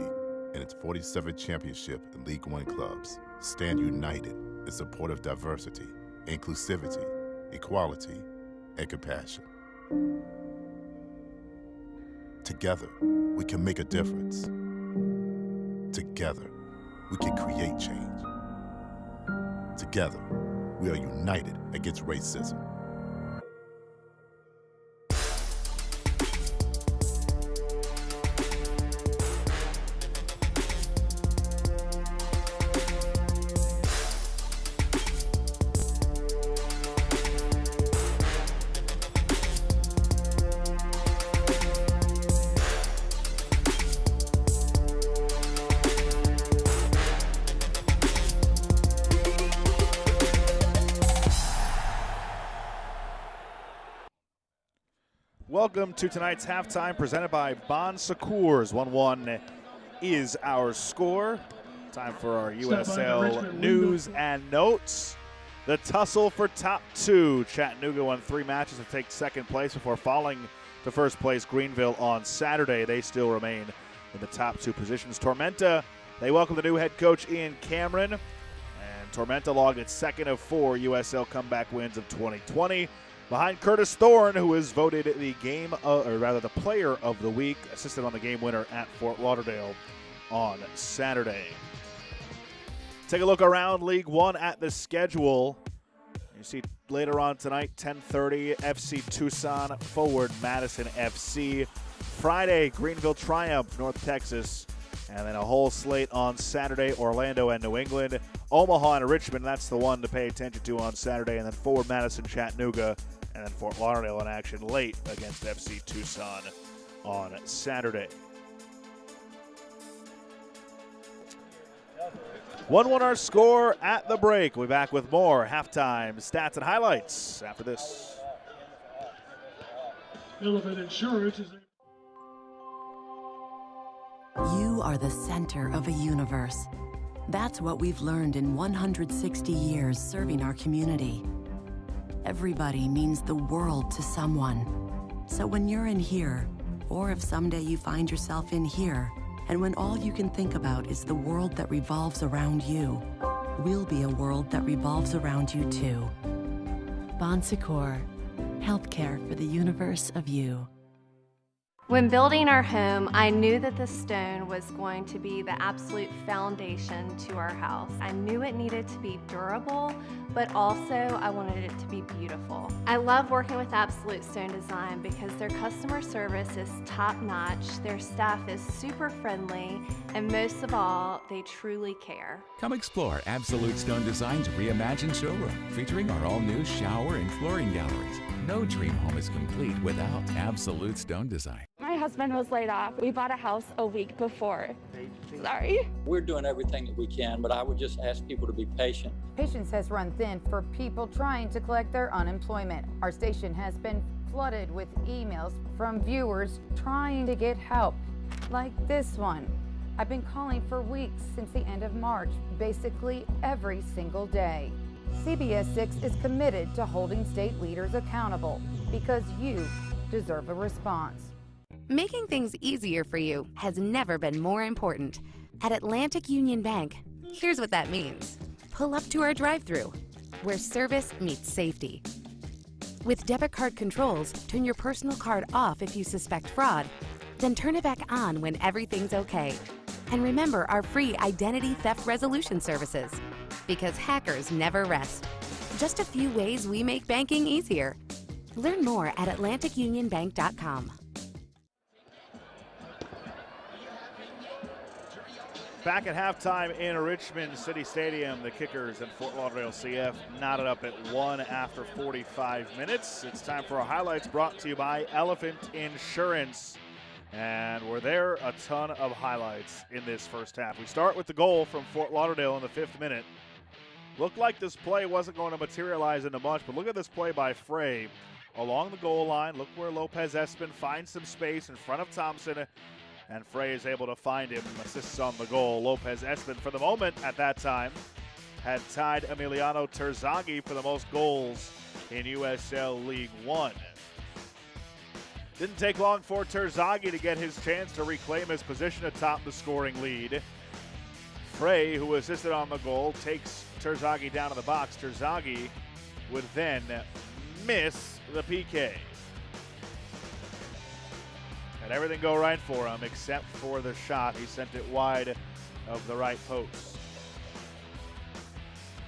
and its 47th championship in League One clubs stand united in support of diversity, inclusivity, equality, and compassion. Together, we can make a difference. Together, we can create change. Together, we are united against racism. Welcome to tonight's halftime presented by Bon Secours. 1-1 is our score. Time for our USL news and notes. The tussle for top two. Chattanooga won 3 matches to take second place before falling to first place Greenville on Saturday. They still remain in the top 2 positions. Tormenta, they welcome the new head coach Ian Cameron. And Tormenta logged its second of 4 USL comeback wins of 2020. Behind Curtis Thorne, who was voted the the player of the week, assisted on the game winner at Fort Lauderdale on Saturday. Take a look around League One at the schedule. You see later on tonight, 10:30, FC Tucson forward Madison FC. Friday, Greenville Triumph, North Texas. And then a whole slate on Saturday, Orlando and New England. Omaha and Richmond, that's the one to pay attention to on Saturday. And then forward Madison, Chattanooga. And then Fort Lauderdale in action late against FC Tucson on Saturday. 1-1 our score at the break. We'll be back with more halftime stats and highlights after this. Elephant Insurance is You are the center of a universe. That's what we've learned in 160 years serving our community. Everybody means the world to someone. So when you're in here, or if someday you find yourself in here, and when all you can think about is the world that revolves around you, we'll be a world that revolves around you too. Bon Secours, healthcare for the universe of you. When building our home, I knew that the stone was going to be the absolute foundation to our house. I knew it needed to be durable, but also I wanted it to be beautiful. I love working with Absolute Stone Design because their customer service is top-notch, their staff is super friendly, and most of all, they truly care. Come explore Absolute Stone Design's reimagined showroom, featuring our all-new shower and flooring galleries. No dream home is complete without Absolute Stone Design. My husband was laid off. We bought a house a week before. Sorry. We're doing everything that we can, but I would just ask people to be patient. Patience has run thin for people trying to collect their unemployment. Our station has been flooded with emails from viewers trying to get help, like this one. I've been calling for weeks since the end of March, basically every single day. CBS 6 is committed to holding state leaders accountable because you deserve a response. Making things easier for you has never been more important. At Atlantic Union Bank, here's what that means. Pull up to our drive-thru, where service meets safety. With debit card controls, turn your personal card off if you suspect fraud, then turn it back on when everything's okay. And remember our free identity theft resolution services, because hackers never rest. Just a few ways we make banking easier. Learn more at AtlanticUnionBank.com. Back at halftime in Richmond City Stadium, the Kickers and Fort Lauderdale CF knotted up at 1 after 45 minutes. It's time for our highlights brought to you by Elephant Insurance. And were there a ton of highlights in this first half. We start with the goal from Fort Lauderdale in the 5th minute. Looked like this play wasn't going to materialize into much, but look at this play by Frey. Along the goal line, look where Lopez Espin finds some space in front of Thompson, and Frey is able to find him, assists on the goal. Lopez Espin, for the moment at that time, had tied Emiliano Terzagi for the most goals in USL League One. Didn't take long for Terzagi to get his chance to reclaim his position atop the scoring lead. Frey, who assisted on the goal, takes Terzagi down to the box. Terzagi would then miss the PK. Had everything go right for him except for the shot. He sent it wide of the right post.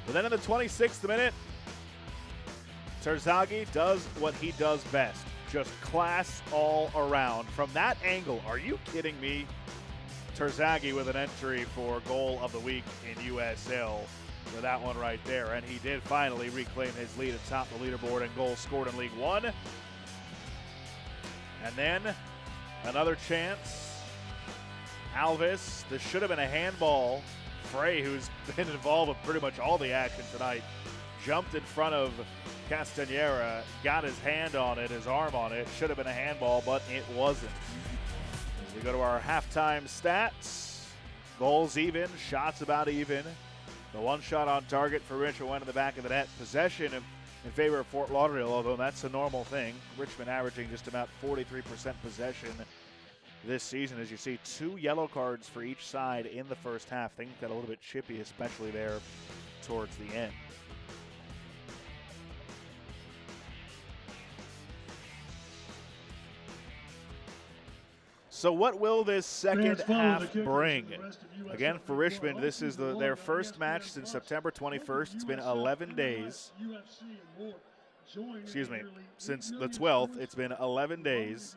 But then in the 26th minute, Terzagi does what he does best. Just class all around. From that angle, are you kidding me? Terzagi with an entry for goal of the week in USL with that one right there. And he did finally reclaim his lead atop the leaderboard and goals scored in League One. And then another chance. Alves, this should have been a handball. Frey, who's been involved with pretty much all the action tonight, jumped in front of Castanera, got his hand on it, his arm on it. Should have been a handball, but it wasn't. As we go to our halftime stats, goals even, shots about even. The one shot on target for Richmond went in the back of the net. Possession in favor of Fort Lauderdale, although that's a normal thing. Richmond averaging just about 43% possession this season. As you see, 2 yellow cards for each side in the first half. Things got a little bit chippy, especially there towards the end. So what will this second half bring? Again, for Richmond, this is their first match since September 21st. It's been 11 days. Excuse me, since the 12th. It's been 11 days.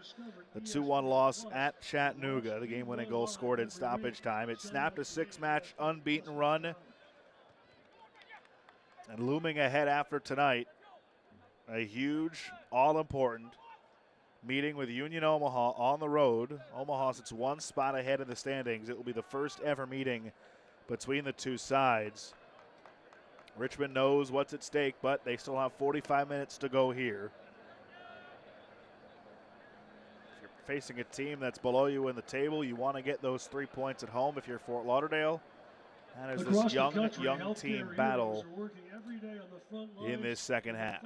The 2-1 loss at Chattanooga, the game-winning goal scored in stoppage time. It snapped a 6-match unbeaten run. And looming ahead after tonight, a huge, all-important meeting with Union Omaha on the road. Omaha sits 1 spot ahead in the standings. It will be the first ever meeting between the two sides. Richmond knows what's at stake, but they still have 45 minutes to go here. If you're facing a team that's below you in the table, you want to get those 3 points at home if you're Fort Lauderdale. And there's this young team battle in this second half.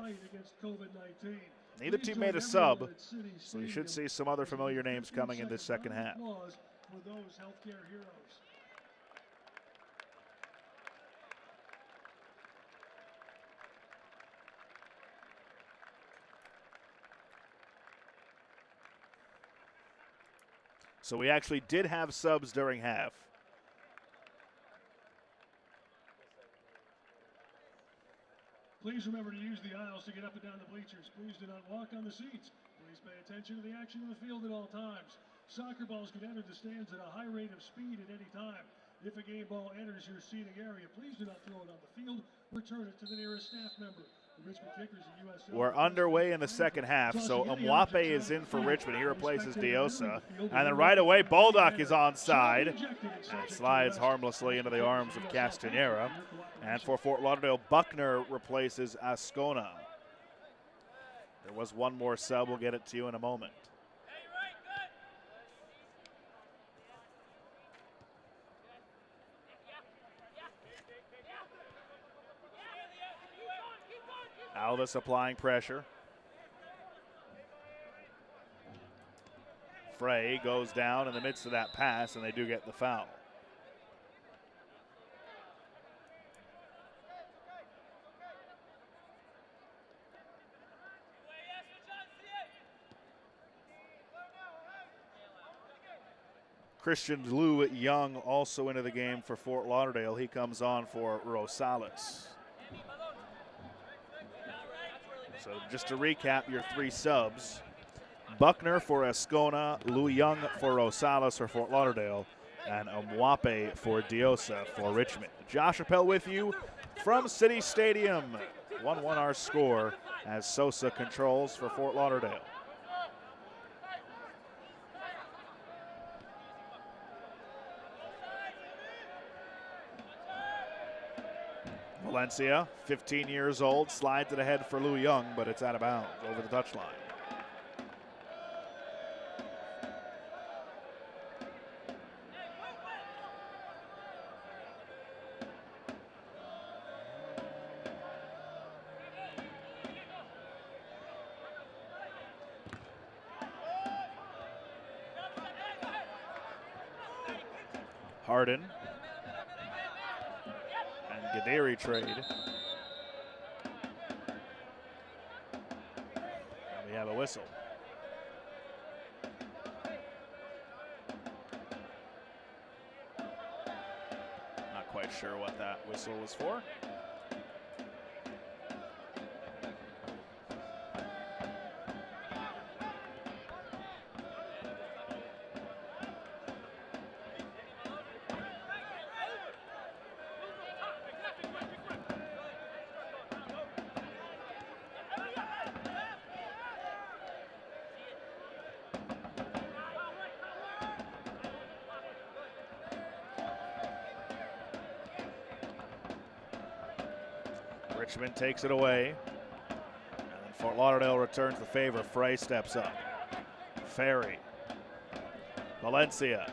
Neither team made a sub, so you should see some other familiar names coming in this second half. So we actually did have subs during half. Please remember to use the aisles to get up and down the bleachers. Please do not walk on the seats. Please pay attention to the action in the field at all times. Soccer balls can enter the stands at a high rate of speed at any time. If a game ball enters your seating area, please do not throw it on the field. Return it to the nearest staff member. The Richmond Kickers of USL. We're underway in the second half, so Mwape is in for Richmond. He replaces Diosa. And then right away, Baldock is onside. And it slides harmlessly into the arms of Castanera. And for Fort Lauderdale, Buckner replaces Ascona. There was one more sub. We'll get it to you in a moment. Alves applying pressure. Frey goes down in the midst of that pass, and they do get the foul. Christian Lou Young also into the game for Fort Lauderdale. He comes on for Rosales. So just to recap your 3 subs, Buckner for Ascona, Lou Young for Rosales for Fort Lauderdale, and Mwape for Diosa for Richmond. Josh Appel with you from City Stadium. 1-1 our score as Sosa controls for Fort Lauderdale. Valencia, 15 years old, slides it ahead for Lou Young, but it's out of bounds over the touchline. Harden. Gaderi trade. And we have a whistle. sure what that whistle was for. Richmond takes it away. And then Fort Lauderdale returns the favor. Frey steps up. Ferry. Valencia.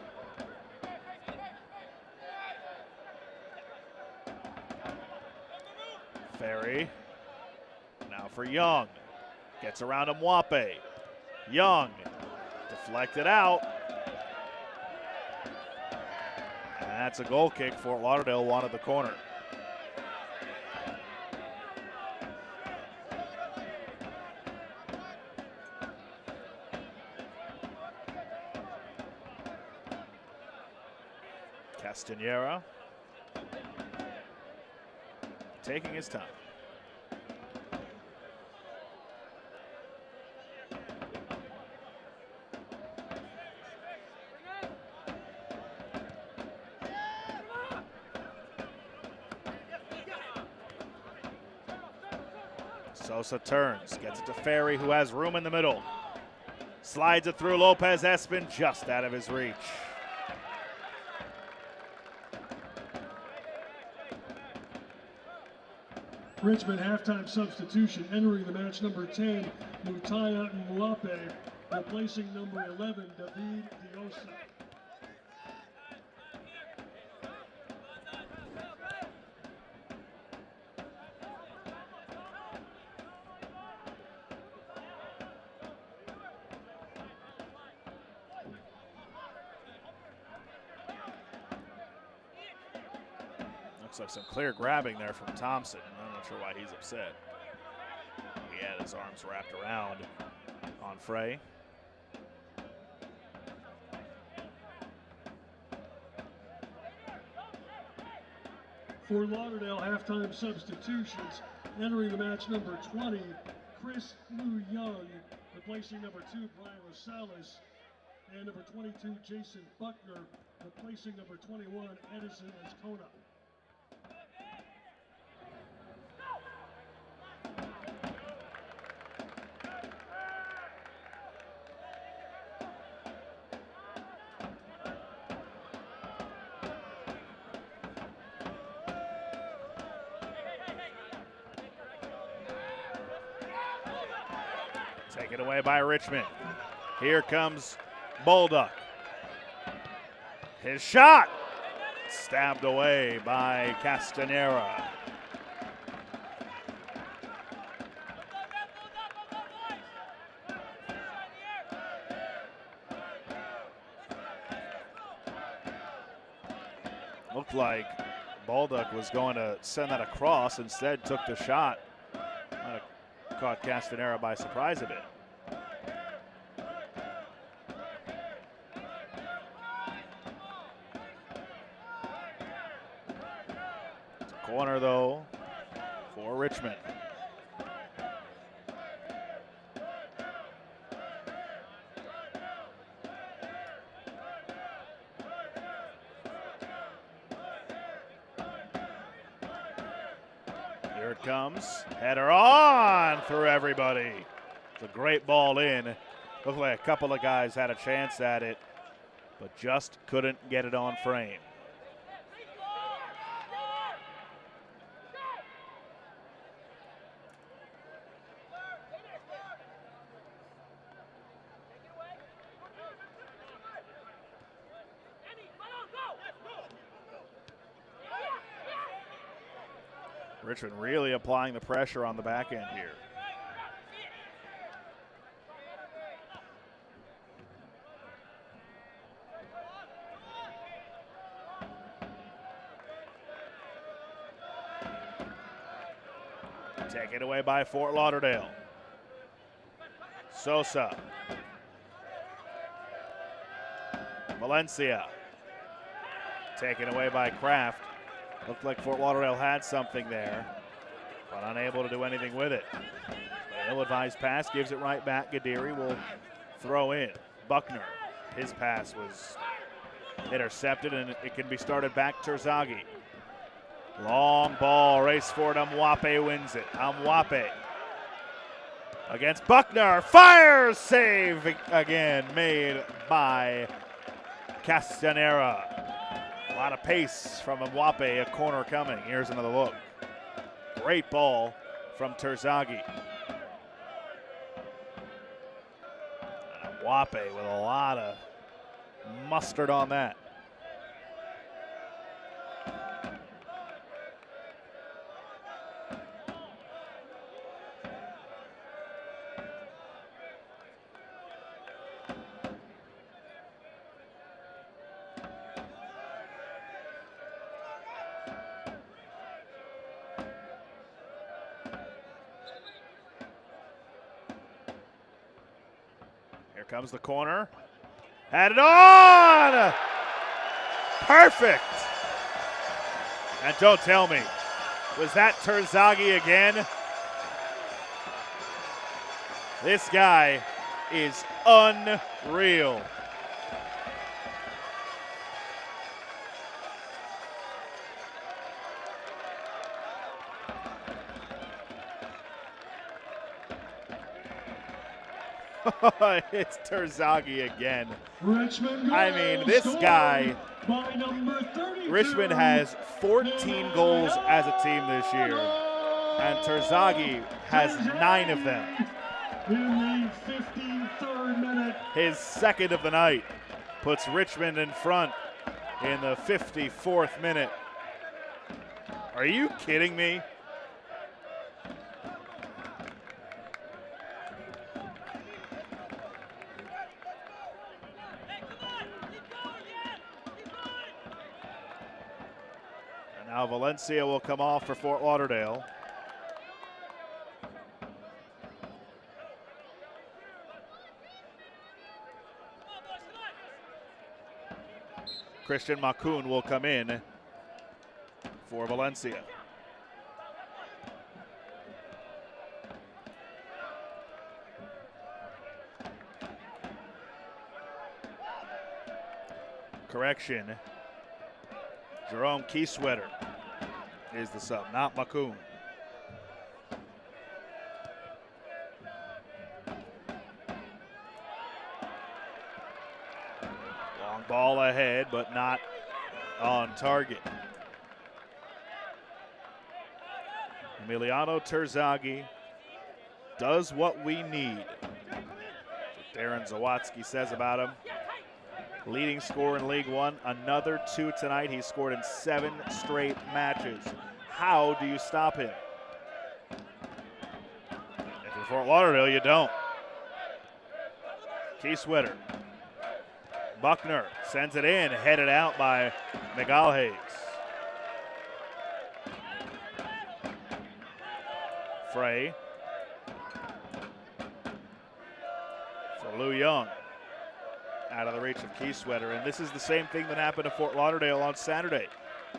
Ferry. Now for Young. Gets around Mwape. Young. Deflected out. And that's a goal kick. Fort Lauderdale wanted the corner. Castanera taking his time. Sosa turns, gets it to Ferry, who has room in the middle. Slides it through Lopez Espin, just out of his reach. Richmond halftime substitution, entering the match number 10, Mutaya Mwape, replacing number 11, David Diosa. Looks like some clear grabbing there from Thompson. I'm not sure why he's upset. He had his arms wrapped around on Frey. For Lauderdale halftime substitutions, entering the match number 20, Chris Lou Young, replacing number 2, Brian Rosales, and number 22, Jason Buckner, replacing number 21, Edison Escona. Taken away by Richmond. Here comes Bolduc. His shot stabbed away by Castanera. Looked like Bolduc was going to send that across, instead took the shot. Might have caught Castanera by surprise a bit. Corner though for Richmond. Here it comes. Header on through everybody. It's a great ball in. Looked like a couple of guys had a chance at it, but just couldn't get it on frame. Richmond really applying the pressure on the back end here. Taken away by Fort Lauderdale. Sosa. Valencia. Taken away by Kraft. Looked like Fort Lauderdale had something there, but unable to do anything with it. An ill-advised pass gives it right back. Gadiri will throw in. Buckner, his pass was intercepted, and it can be started back Terzagi. Long ball, race for it. Amwape wins it. Amwape against Buckner. Fires! Save again made by Castanera. A lot of pace from Amwape. A corner coming. Here's another look. Great ball from Terzagi. Amwape with a lot of mustard on that. Here comes the corner. Had it on! Perfect! And don't tell me, was that Terzagi again? This guy is unreal. It's Terzagi again. I mean, this guy, Richmond has 14 goals as a team this year, and Terzagi has 9 of them. In the 53rd minute. His second of the night puts Richmond in front in the 54th minute. Are you kidding me? Now Valencia will come off for Fort Lauderdale. Christian Makun will come in for Valencia. Correction. Jerome Kieswetter is the sub, not Makun. Long ball ahead, but not on target. Emiliano Terzagi does what we need. Darren Zawadzki says about him. Leading scorer in League One, another 2 tonight. He's scored in 7 straight matches. How do you stop him? If you're Fort Lauderdale, you don't. Kieswetter. Buckner sends it in, headed out by Miguel Frey. For Lou Young. Out of the reach of Kieswetter, and this is the same thing that happened to Fort Lauderdale on Saturday.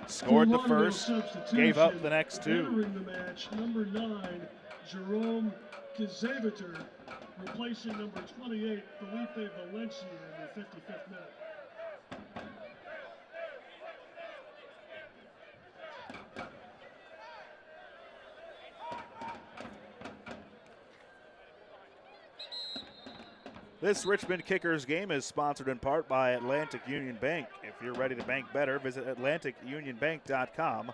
Scored the first, gave up the next 2. Entering the match, number 9, Jerome Kieswetter, replacing number 28, Felipe Valencia in the 55th minute. This Richmond Kickers game is sponsored in part by Atlantic Union Bank. If you're ready to bank better, visit AtlanticUnionBank.com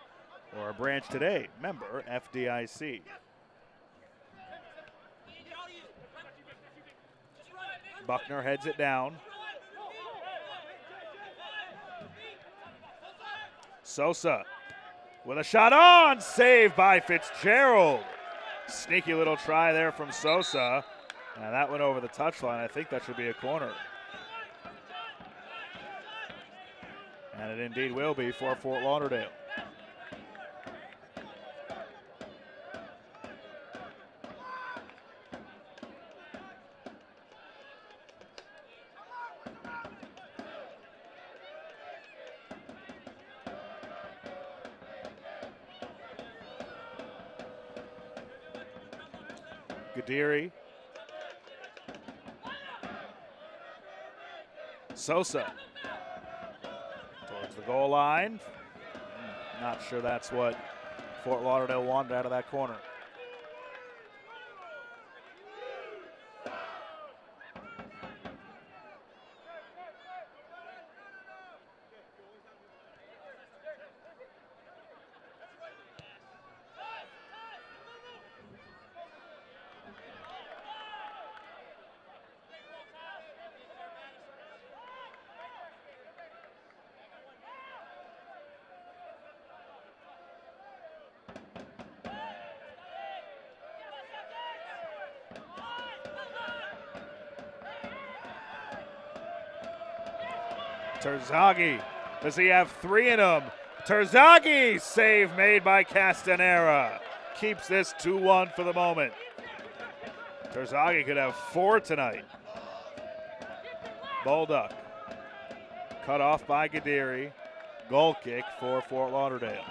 or a branch today. Member FDIC. Buckner heads it down. Sosa with a shot on, saved by Fitzgerald. Sneaky little try there from Sosa. And that went over the touchline. I think that should be a corner. And it indeed will be for Fort Lauderdale. Gadiri. Sosa towards the goal line. Not sure that's what Fort Lauderdale wanted out of that corner. Terzagi, does he have 3 in him? Terzagi, save made by Castanera. Keeps this 2-1 for the moment. Terzagi could have 4 tonight. Bolduc, cut off by Gadiri. Goal kick for Fort Lauderdale.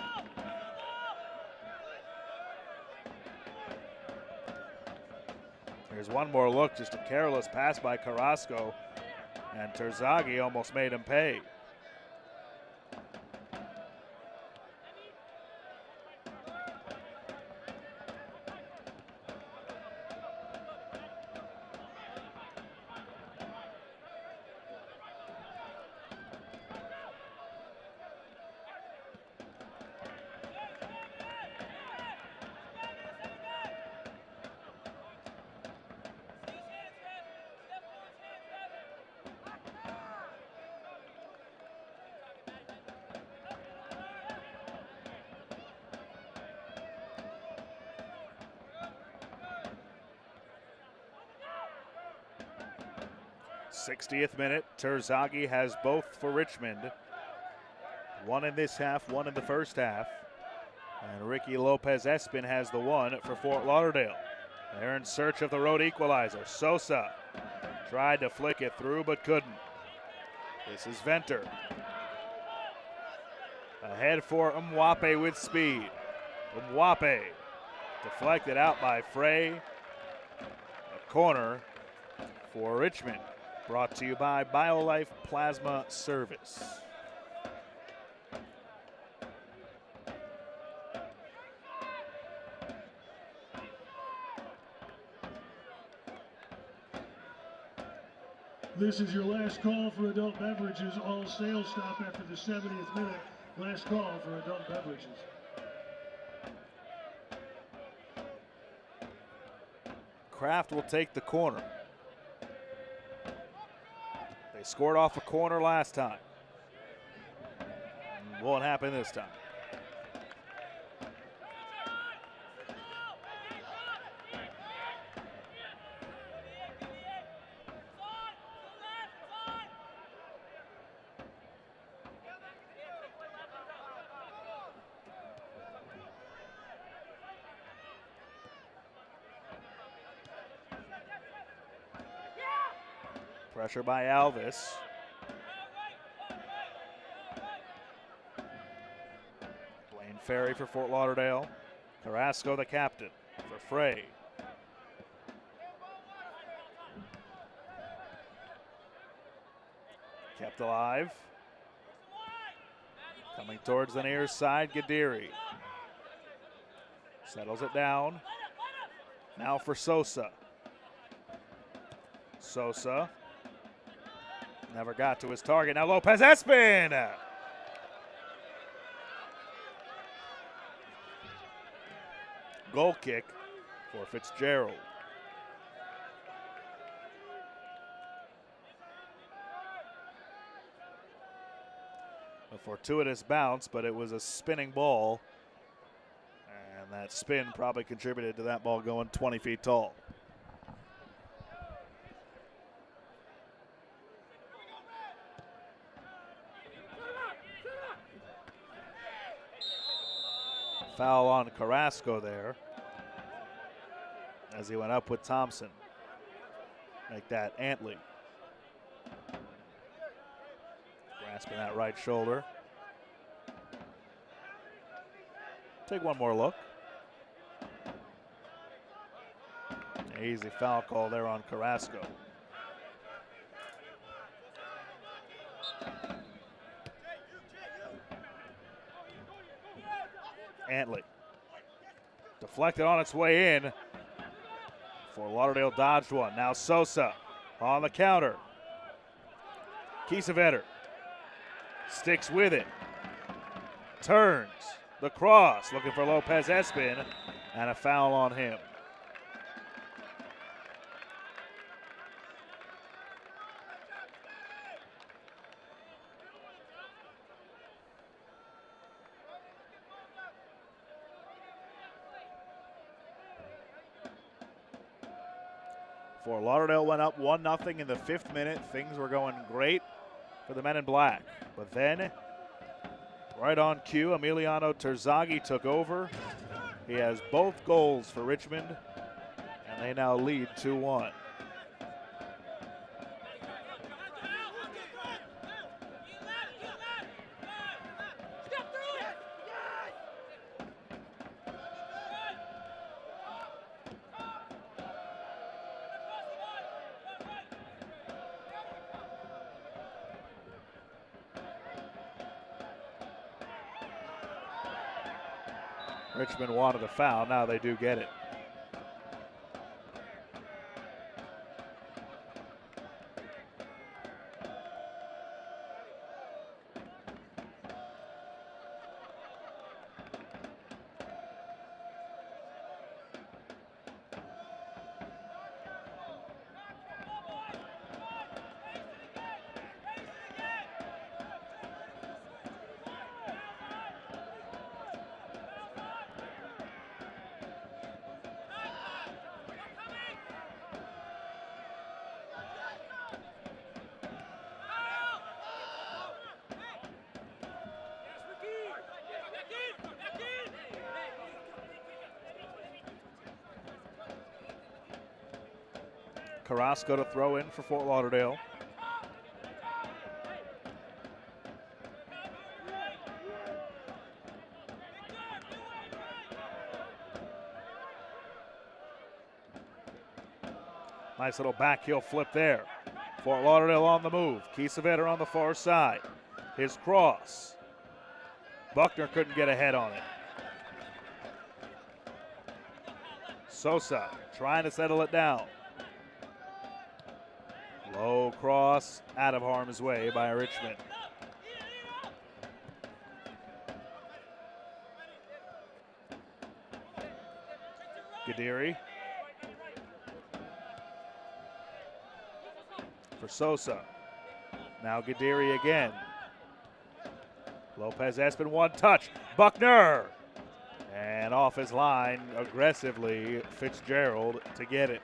Here's one more look, just a careless pass by Carrasco. And Terzagi almost made him pay. '60th minute, Terzagi has both for Richmond. 1 in this half, 1 in the first half. And Ricky Lopez-Espin has the 1 for Fort Lauderdale. They're in search of the road equalizer. Sosa tried to flick it through but couldn't. This is Venter. Ahead for Mwape with speed. Mwape deflected out by Frey. A corner for Richmond. Brought to you by BioLife Plasma Service. This is your last call for adult beverages. All sales stop after the 70th minute. Last call for adult beverages. Kraft will take the corner. They scored off a corner last time. Won't happen this time. Pressure by Alvis. Blaine Ferry for Fort Lauderdale. Carrasco, the captain, for Frey. Kept alive. Coming towards the near side, Gadiri. Settles it down. Now for Sosa. Sosa. Never got to his target. Now Lopez-Espin. Goal kick for Fitzgerald. A fortuitous bounce, but it was a spinning ball. And that spin probably contributed to that ball going 20 feet tall. Foul on Carrasco there as he went up with Thompson. Make that Antley. Grasping that right shoulder. Take one more look. Easy foul call there on Carrasco. Antley. Deflected on its way in. Fort Lauderdale dodged one. Now Sosa on the counter. Kiesewetter sticks with it. Turns the cross, looking for Lopez Espin, and a foul on him. Fort Lauderdale went up 1-0 in the 5th minute. Things were going great for the men in black. But then, right on cue, Emiliano Terzagi took over. He has both goals for Richmond, and they now lead 2-1. Richmond wanted a foul. Now they do get it. Carrasco to throw in for Fort Lauderdale. Nice little back heel flip there. Fort Lauderdale on the move. Kiesewetter on the far side. His cross. Buckner couldn't get ahead on it. Sosa trying to settle it down. Low cross out of harm's way by Richmond. Gadiri for Sosa. Now Gadiri again. Lopez Espin, one touch. Buckner! And off his line aggressively, Fitzgerald to get it.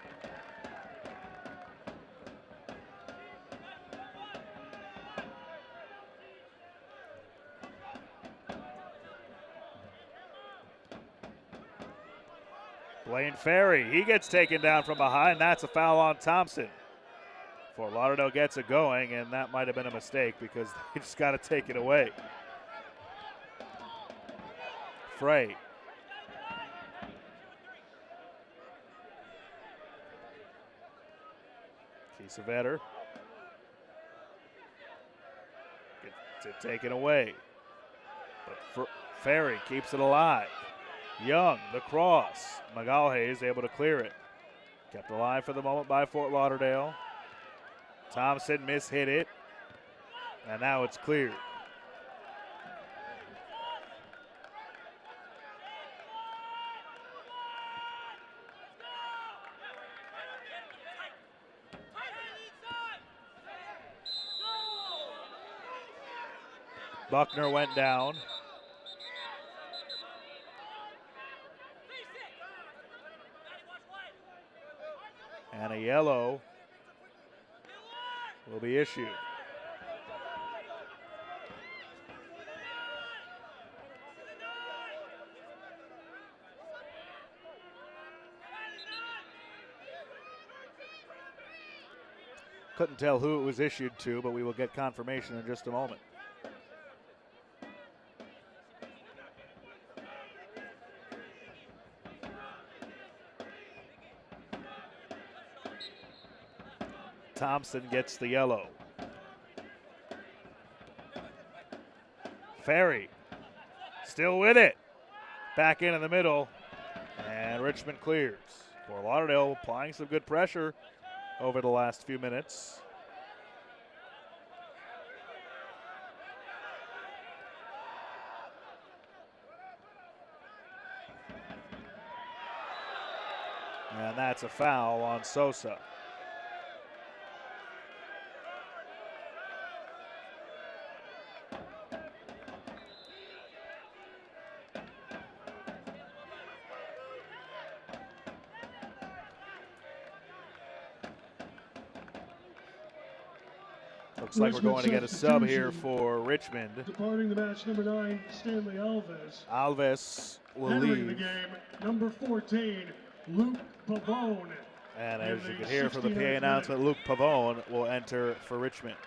Blaine Ferry, he gets taken down from behind. That's a foul on Thompson. Fort Lauderdale gets it going, and that might have been a mistake because they just got to take it away. Frey. Kiesewetter gets it taken away. But Ferry keeps it alive. Young, the cross. Magalhaes is able to clear it. Kept alive for the moment by Fort Lauderdale. Thompson mishit it. And now it's cleared. Buckner went down. And a yellow will be issued. Couldn't tell who it was issued to, but we will get confirmation in just a moment. Thompson gets the yellow. Ferry still with it. Back in the middle, and Richmond clears. Fort Lauderdale applying some good pressure over the last few minutes. And that's a foul on Sosa. Looks like we're going to get a sub here for Richmond. Departing the match, number 9, Stanley Alves. Alves will Entering the leave. game, number 14, Luke Pavone. And as you can hear from the PA announcement, Luke Pavone will enter for Richmond.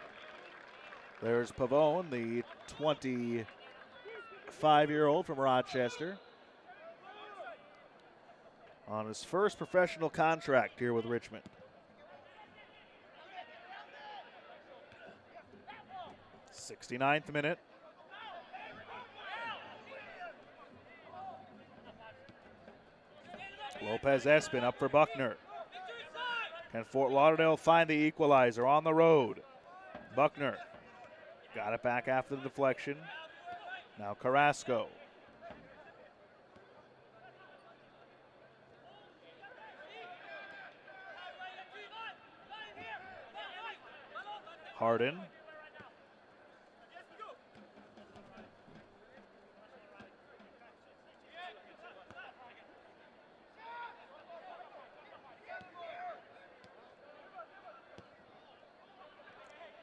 There's Pavone, the 25-year-old from Rochester, on his first professional contract here with Richmond. '69th minute. Lopez Espin up for Buckner. Can Fort Lauderdale find the equalizer on the road? Buckner got it back after the deflection. Now Carrasco. Harden.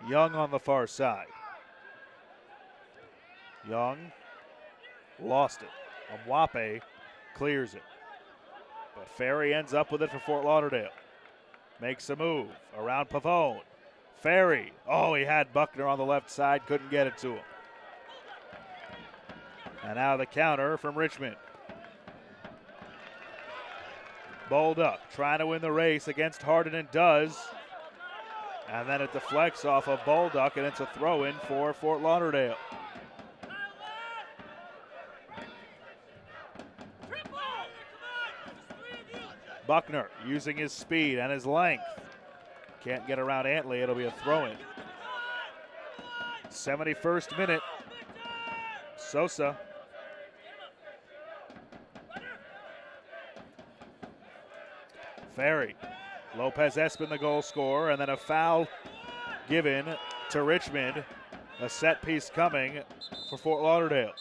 Young on the far side. Young lost it. Mwape clears it. But Ferry ends up with it for Fort Lauderdale. Makes a move around Pavone. Ferry. Oh, he had Buckner on the left side. Couldn't get it to him. And now the counter from Richmond. Bolduc trying to win the race against Harden and does. And then it deflects off of Bolduc, and it's a throw-in for Fort Lauderdale. Buckner using his speed and his length. Can't get around Antley. It'll be a throw-in. 71st minute. Sosa. Ferry. Lopez Espin, the goal scorer, and then a foul given to Richmond. A set piece coming for Fort Lauderdale.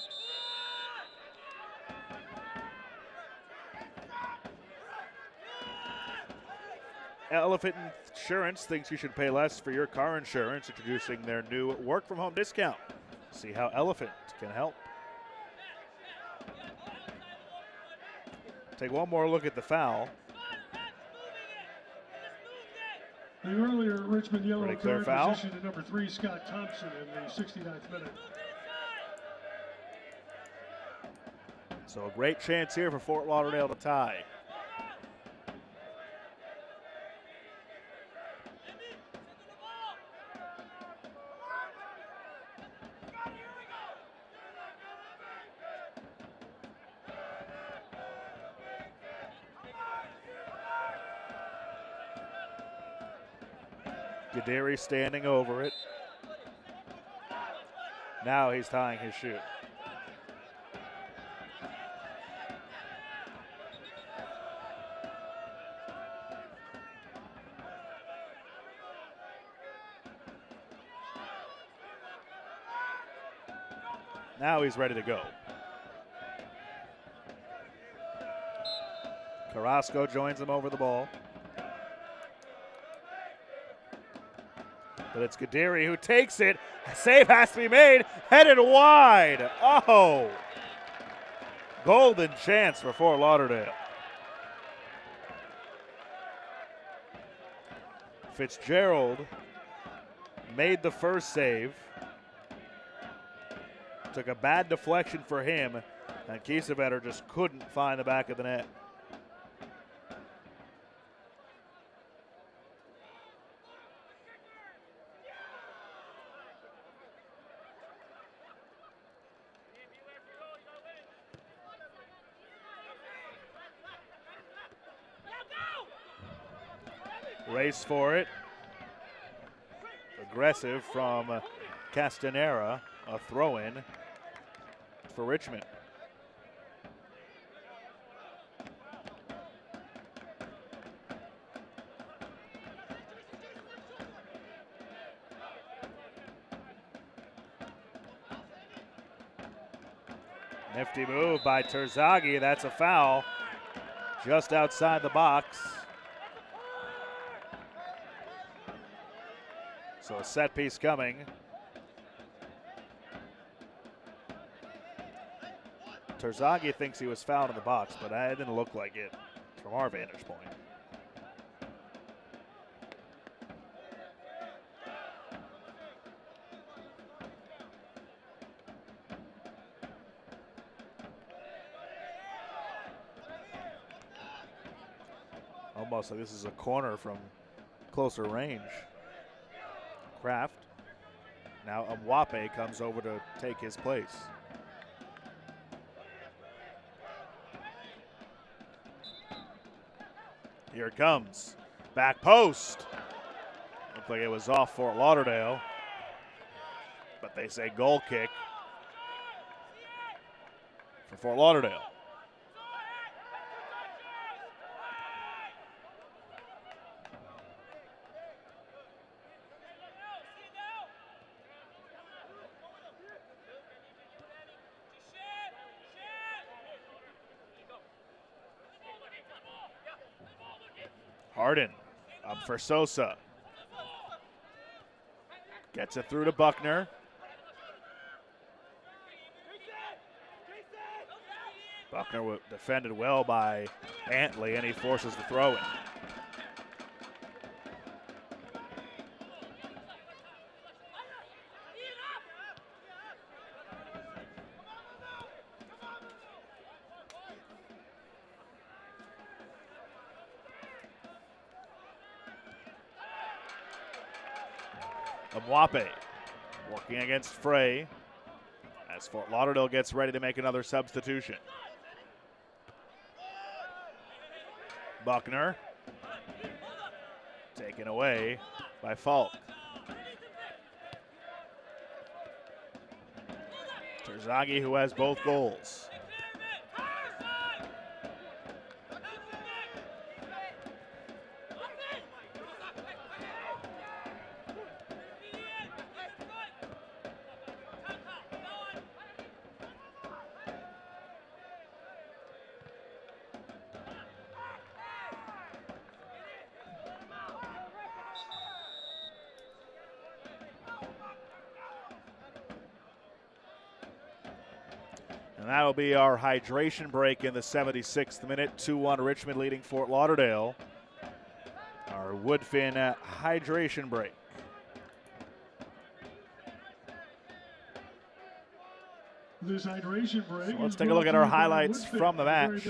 Elephant Insurance thinks you should pay less for your car insurance, introducing their new work-from-home discount. See how Elephant can help. Take one more look at the foul. The earlier Richmond yellow card foul. was issued to number 3, Scott Thompson, in the 69th minute. So a great chance here for Fort Lauderdale to tie. Gaderi standing over it. Now he's tying his shoe. Now he's ready to go. Carrasco joins him over the ball. But it's Gaderi who takes it. Save has to be made. Headed wide. Oh. Golden chance for Fort Lauderdale. Fitzgerald made the first save. Took a bad deflection for him, and Kiesewetter just couldn't find the back of the net. Race for it. Aggressive from Castanera. A throw-in for Richmond. Nifty move by Terzagi. That's a foul just outside the box. So a set piece coming. Terzagi thinks he was fouled in the box, but it didn't look like it from our vantage point. Almost like this is a corner from closer range. Kraft. Now Mwape comes over to take his place. Here it comes. Back post. Looked like it was off Fort Lauderdale, but they say goal kick for Fort Lauderdale. Harden up for Sosa. Gets it through to Buckner. Buckner defended well by Antley, and he forces the throw in. Mwape working against Frey as Fort Lauderdale gets ready to make another substitution. Buckner taken away by Falk. Terzagi, who has both goals. And that'll be our hydration break in the 76th minute. 2-1 Richmond leading Fort Lauderdale. Our Woodfin hydration break. This hydration break. So let's take a look at our highlights from the match.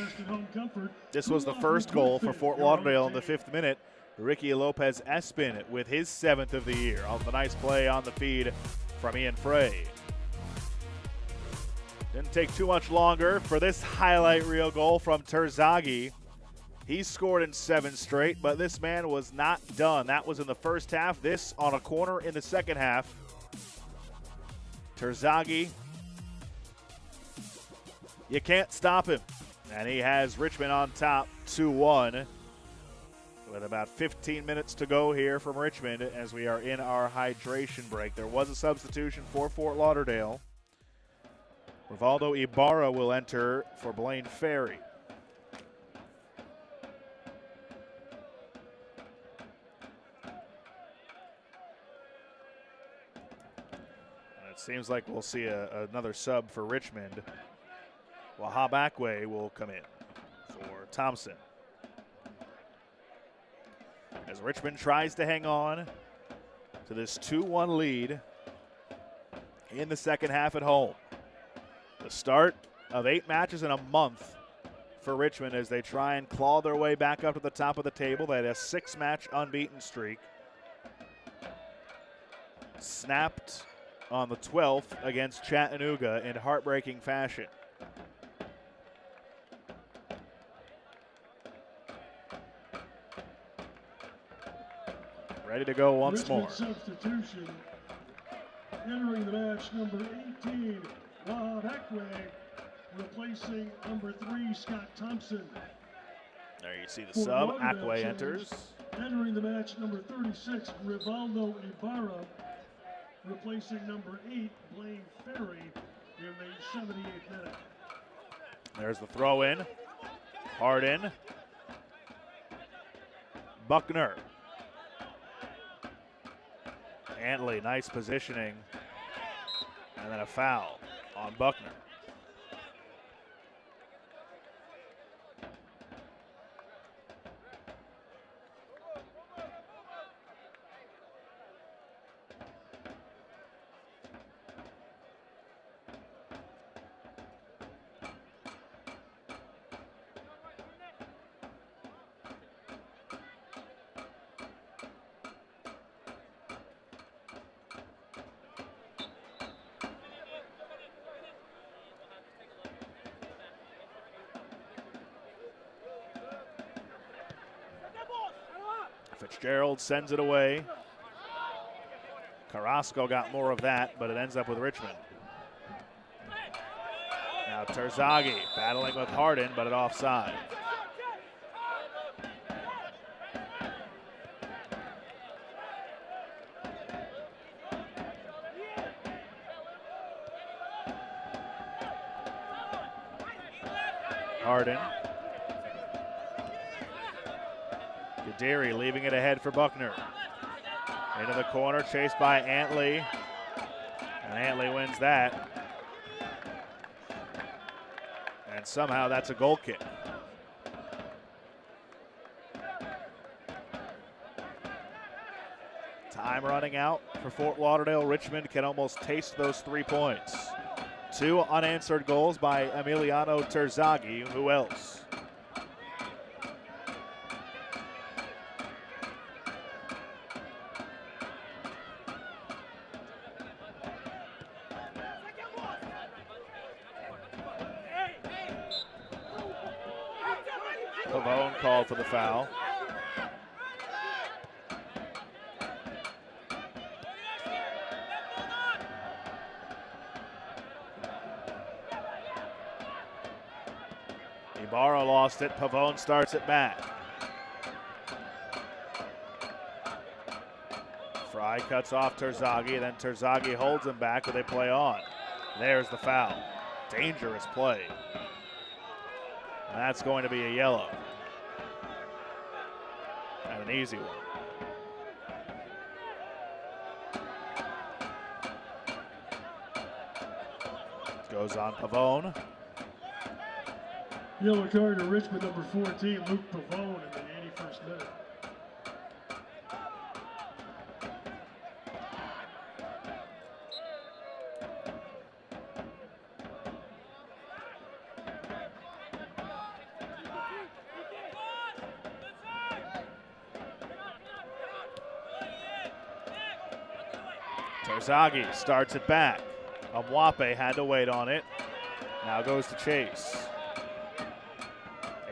This was the first goal for Fort Lauderdale in the 5th minute. Ricky Lopez Espin with his 7th of the year off the nice play on the feed from Ian Frey. Didn't take too much longer for this highlight reel goal from Terzagi. He scored in 7 straight, but this man was not done. That was in the first half. This on a corner in the second half. Terzagi, you can't stop him. And he has Richmond on top 2-1 with about 15 minutes to go here from Richmond as we are in our hydration break. There was a substitution for Fort Lauderdale. Rivaldo Ibarra will enter for Blaine Ferry. And it seems like we'll see another sub for Richmond. Wahab Akwe will come in for Thompson. As Richmond tries to hang on to this 2-1 lead in the second half at home. The start of 8 matches in a month for Richmond as they try and claw their way back up to the top of the table. They had a 6-match unbeaten streak. Snapped on the 12th against Chattanooga in heartbreaking fashion. ready to go once Richmond more. Substitution. Entering the match, number 18, Ekwe, replacing number 3, Scott Thompson. There you see the For sub. Lauderdale Akwe change, enters. Entering the match, number 36, Rivaldo Ibarra, replacing number 8, Blaine Ferry, in the 78th minute. There's the throw in. Harden. Buckner. Antley, nice positioning. And then a foul on Buckner. Fitzgerald sends it away. Carrasco got more of that, but it ends up with Richmond. Now Terzagi battling with Harden, but at offside. Harden. Gaderi leaving it ahead for Buckner. Into the corner, chased by Antley. And Antley wins that. And somehow that's a goal kick. Time running out for Fort Lauderdale. Richmond can almost taste those 3 points. 2 unanswered goals by Emiliano Terzagi. Who else? Pavone called for the foul. Ibarra lost it. Pavone starts it back. Fry cuts off Terzagi, then Terzagi holds him back, but they play on. There's the foul. Dangerous play. And that's going to be a yellow. And an easy one. Goes on Pavone. Yellow card to Richmond, number 14, Luke Pavone in the 81st minute. Terzagi starts it back. Amwape had to wait on it. Now goes to Chase.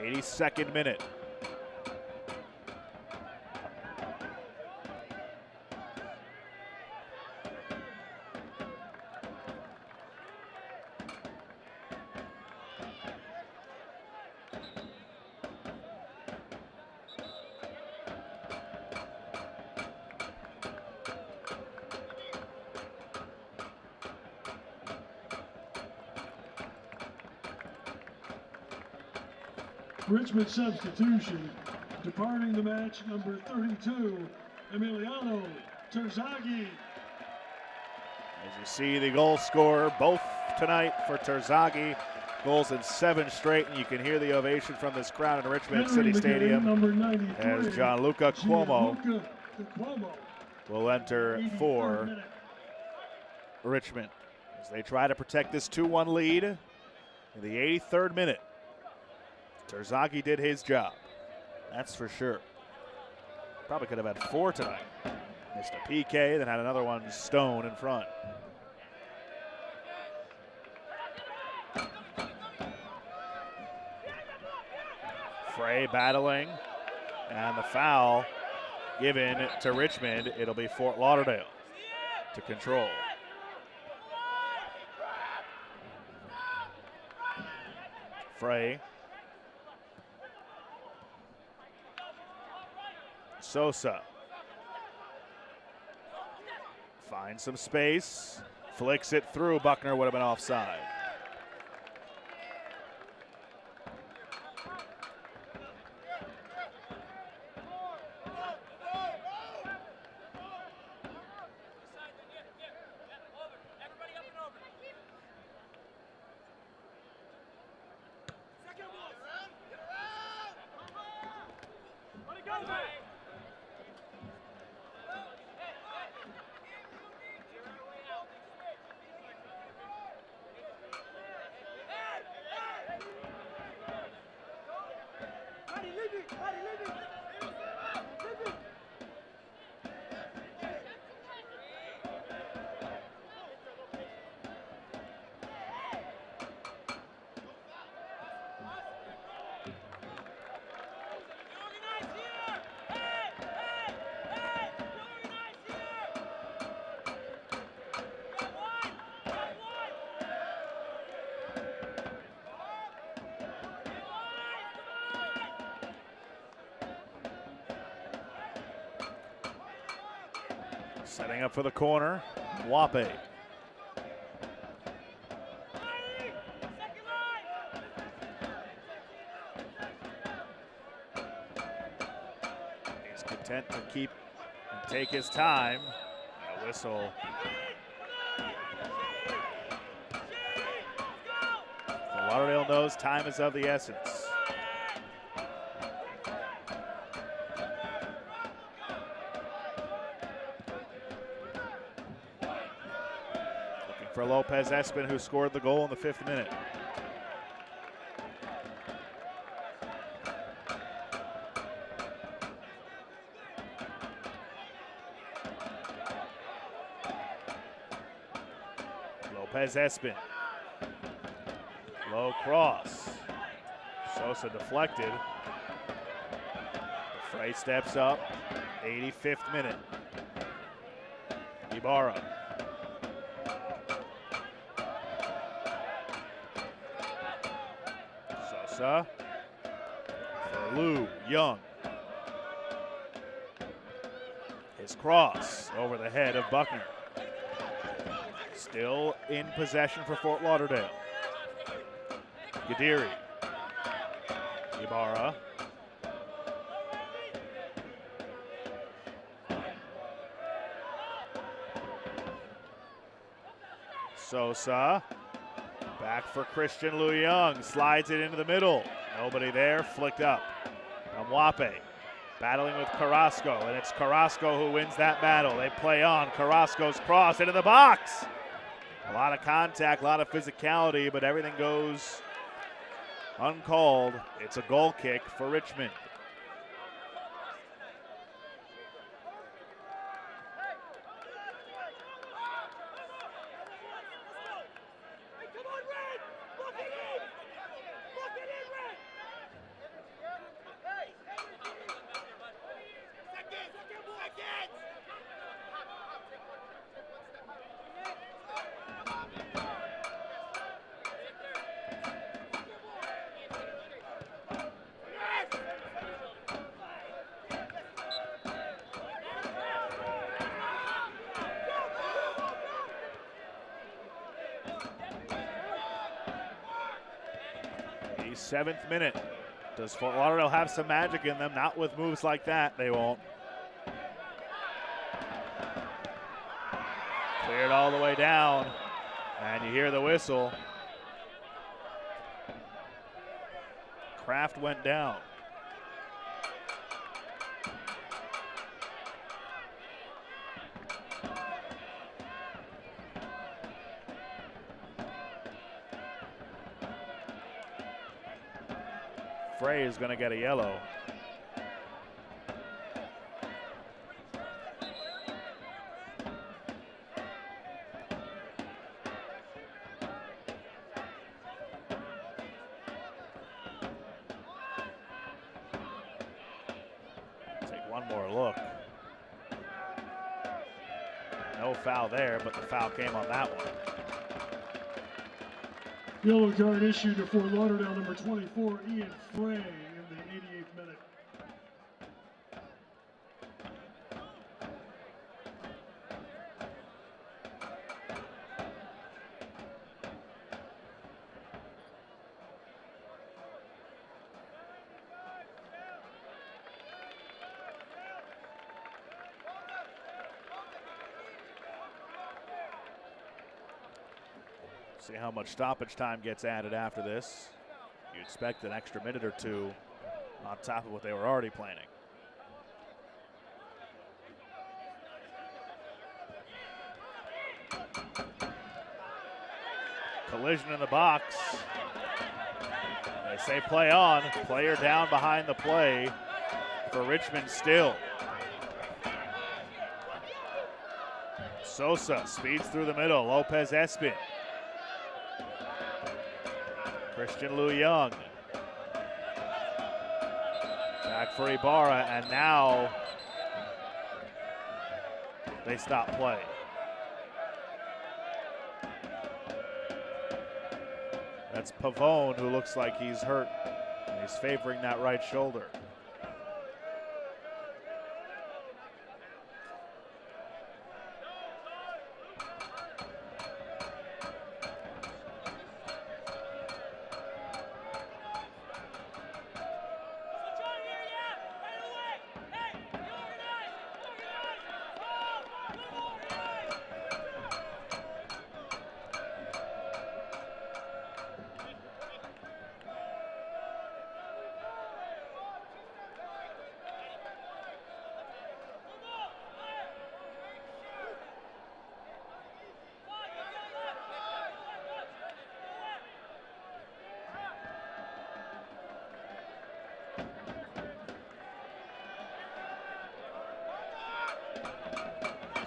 82nd minute. Richmond substitution. Departing the match, number 32, Emiliano Terzagi. As you see, the goal scorer both tonight for Terzagi. Goals in 7 straight, and you can hear the ovation from this crowd in Richmond City Stadium as Gianluca Cuomo will enter for Richmond as they try to protect this 2-1 lead in the 83rd minute. Terzagi did his job, that's for sure. Probably could have had 4 tonight. Missed a PK, then had another one stone in front. Frey battling, and the foul given to Richmond. It'll be Fort Lauderdale to control. Frey. Sosa. Finds some space. Flicks it through. Buckner would have been offside. Setting up for the corner, Wape. He's content to keep and take his time. And a whistle. Well, Lauderdale knows time is of the essence. For Lopez Espin, who scored the goal in the 5th minute. Lopez Espin. Low cross. Sosa deflected. Frey steps up. 85th minute. Ibarra. For Lou Young. His cross over the head of Buckner. Still in possession for Fort Lauderdale. Gadiri. Ibarra. Sosa. Back for Christian Lou Young, slides it into the middle. Nobody there, flicked up. Mwape battling with Carrasco, and it's Carrasco who wins that battle. They play on, Carrasco's cross into the box. A lot of contact, a lot of physicality, but everything goes uncalled. It's a goal kick for Richmond. The 7th minute. Does Fort Lauderdale have some magic in them? Not with moves like that, they won't. Cleared all the way down, and you hear the whistle. Kraft went down. Frey is going to get a yellow. Take one more look. No foul there, but the foul came on that one. Yellow card issued to Fort Lauderdale, number 24, Ian Frey, in the 88th minute. See how much stoppage time gets added after this. You expect an extra minute or two on top of what they were already planning. Collision in the box. They say play on. Player down behind the play for Richmond still. Sosa speeds through the middle. Lopez Espin. Christian Liu Young. Back for Ibarra, and now they stop play. That's Pavone, who looks like he's hurt, and he's favoring that right shoulder.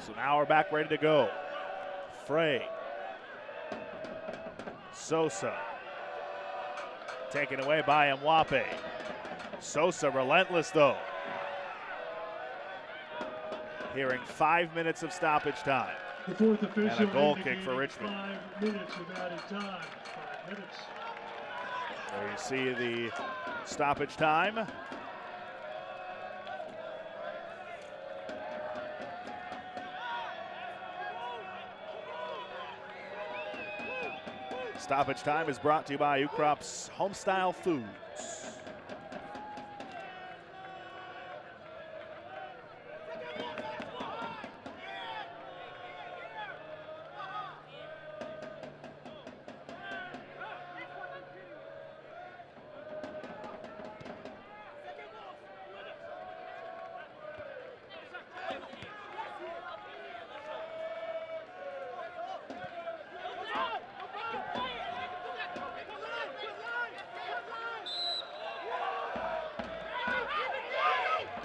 So now we're back ready to go. Frey. Sosa. Taken away by Mwape. Sosa relentless though. Hearing 5 minutes of stoppage time. The fourth official and a goal kick for Richmond. 5 minutes of added time. 5 minutes. There you see the stoppage time. Stoppage time is brought to you by Ukrop's Homestyle Foods.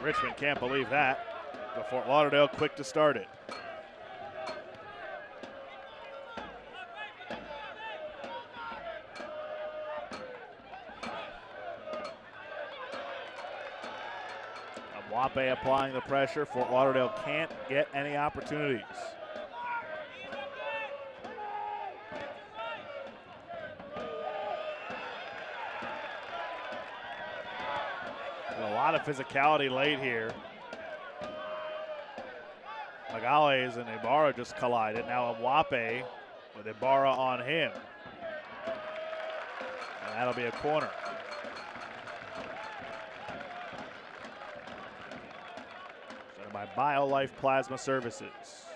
Richmond can't believe that, but Fort Lauderdale quick to start it. Mwape applying the pressure. Fort Lauderdale can't get any opportunities. A lot of physicality late here. Magales and Ibarra just collided. Now Mwape with Ibarra on him. And that'll be a corner. Sent by BioLife Plasma Services.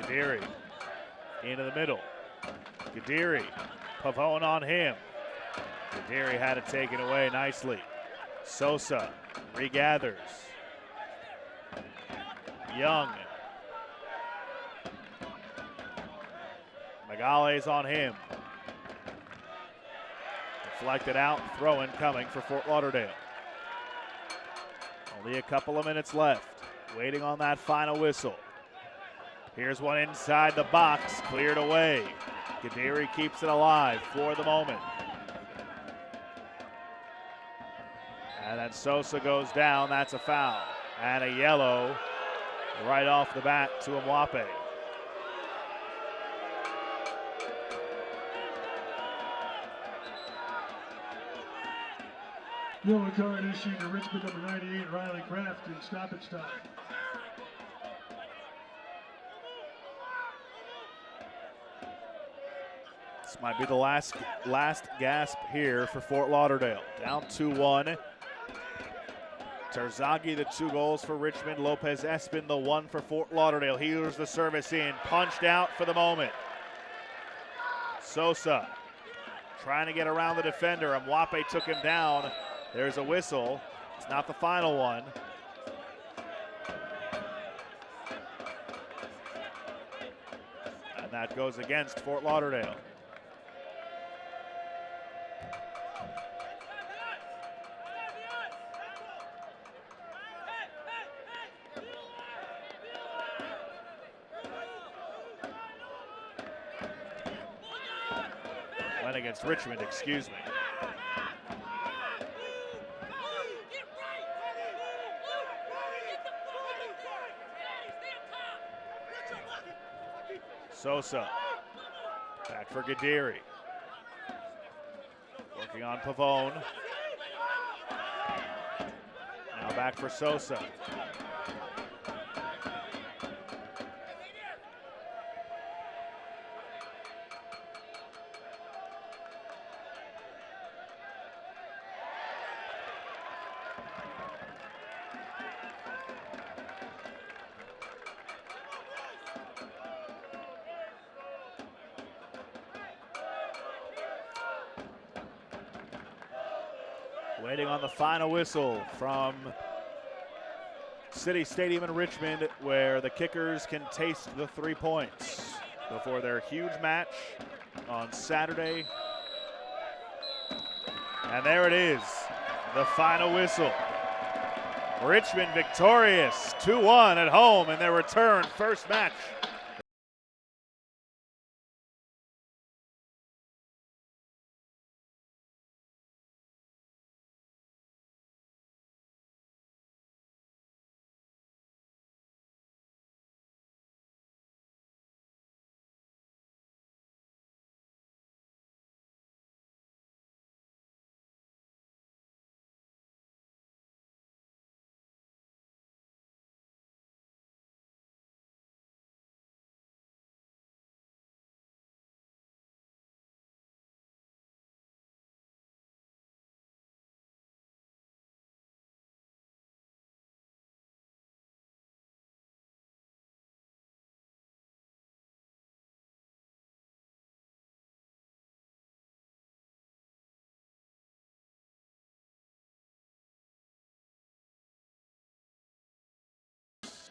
Gadiri into the middle. Gadiri, Pavone on him. Gadiri had it taken away nicely. Sosa regathers. Young. Megale's on him. Deflected out, throw-in coming for Fort Lauderdale. Only a couple of minutes left. Waiting on that final whistle. Here's one inside the box, cleared away. Gadiri keeps it alive for the moment. And then Sosa goes down, that's a foul. And a yellow right off the bat to Mwape. Yellow card issued to Richmond number 98, Riley Kraft, in stoppage time. This might be the last gasp here for Fort Lauderdale. Down 2-1. Terzagi, the 2 goals for Richmond. Lopez Espin, the 1 for Fort Lauderdale. Here's the service in, punched out for the moment. Sosa trying to get around the defender. Mwape took him down. There's a whistle. It's not the final one. And that goes against Fort Lauderdale. Went against Richmond, excuse me. Sosa, back for Gadiri. Working on Pavone. Now back for Sosa. Waiting on the final whistle from City Stadium in Richmond, where the Kickers can taste the 3 points before their huge match on Saturday. And there it is, the final whistle. Richmond victorious, 2-1 at home in their return first match.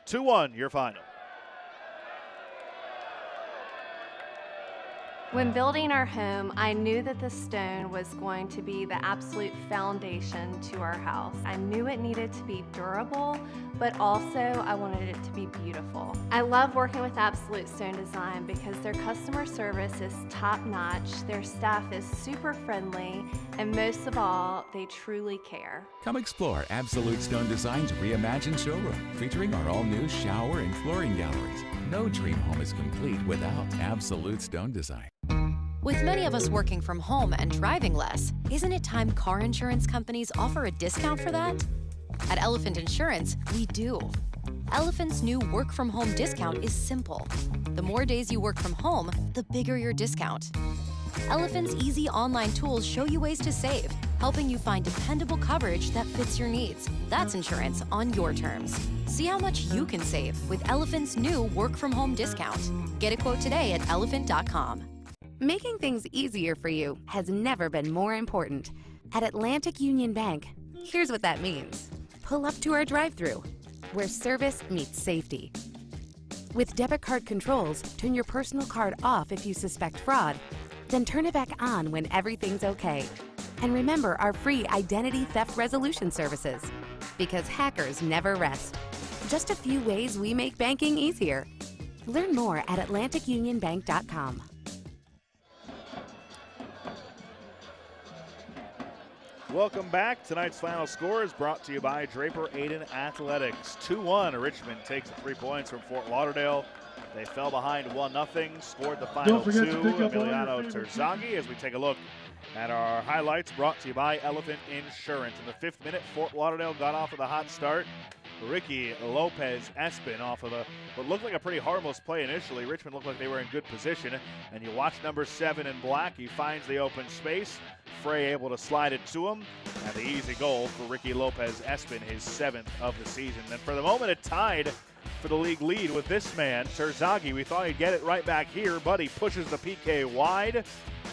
Two-1, your final. When building our home, I knew that the stone was going to be the absolute foundation to our house. I knew it needed to be durable, but also I wanted it to be beautiful. I love working with Absolute Stone Design because their customer service is top-notch, their staff is super friendly, and most of all, they truly care. Come explore Absolute Stone Design's reimagined showroom, featuring our all-new shower and flooring galleries. No dream home is complete without Absolute Stone Design. With many of us working from home and driving less, isn't it time car insurance companies offer a discount for that? At Elephant Insurance, we do. Elephant's new work from home discount is simple. The more days you work from home, the bigger your discount. Elephant's easy online tools show you ways to save, helping you find dependable coverage that fits your needs. That's insurance on your terms. See how much you can save with Elephant's new work from home discount. Get a quote today at elephant.com. Making things easier for you has never been more important. At Atlantic Union Bank, here's what that means. Pull up to our drive-thru, where service meets safety. With debit card controls, turn your personal card off if you suspect fraud, then turn it back on when everything's okay. And remember our free identity theft resolution services, because hackers never rest. Just a few ways we make banking easier. Learn more at AtlanticUnionBank.com. Welcome back. Tonight's final score is brought to you by Draper Aiden Athletics. 2-1. Richmond takes 3 points from Fort Lauderdale. They fell behind 1-0, scored the final 2. Emiliano Terzagi. As we take a look at our highlights, brought to you by Elephant Insurance. In the 5th minute, Fort Lauderdale got off with a hot start. Ricky Lopez Espin off of what looked like a pretty harmless play initially. Richmond looked like they were in good position. And you watch number 7 in black. He finds the open space. Frey able to slide it to him. And the easy goal for Ricky Lopez Espin, his 7th of the season. And for the moment, it tied for the league lead with this man, Terzagi. We thought he'd get it right back here, but he pushes the PK wide.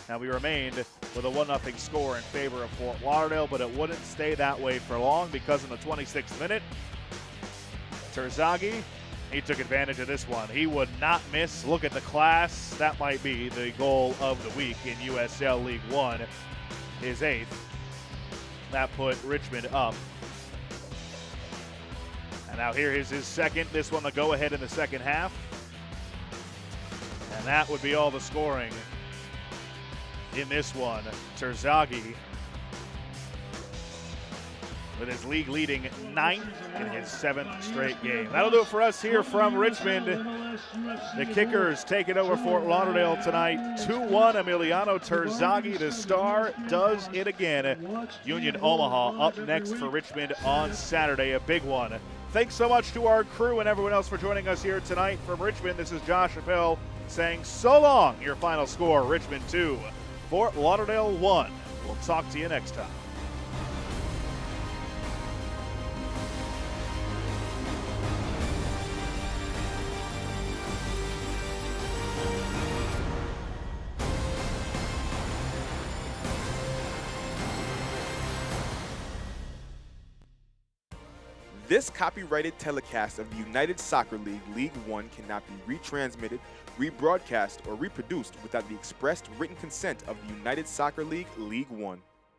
And we remained with a 1-0 score in favor of Fort Lauderdale, but it wouldn't stay that way for long because in the 26th minute, Terzagi, he took advantage of this one. He would not miss. Look at the class. That might be the goal of the week in USL League One, his 8th. That put Richmond up. And now here is his 2nd. This one the go-ahead in the second half. And that would be all the scoring in this one. Terzagi with his league-leading 9th in his 7th straight game. That'll do it for us here from Richmond. The Kickers taking over Fort Lauderdale tonight. 2-1, Emiliano Terzagi, the star, does it again. Union Omaha up next for Richmond on Saturday, a big one. Thanks so much to our crew and everyone else for joining us here tonight. From Richmond, this is Josh Appel saying so long. Your final score, Richmond 2, Fort Lauderdale 1. We'll talk to you next time. This copyrighted telecast of the United Soccer League League One cannot be retransmitted, rebroadcast, or reproduced without the expressed written consent of the United Soccer League League One.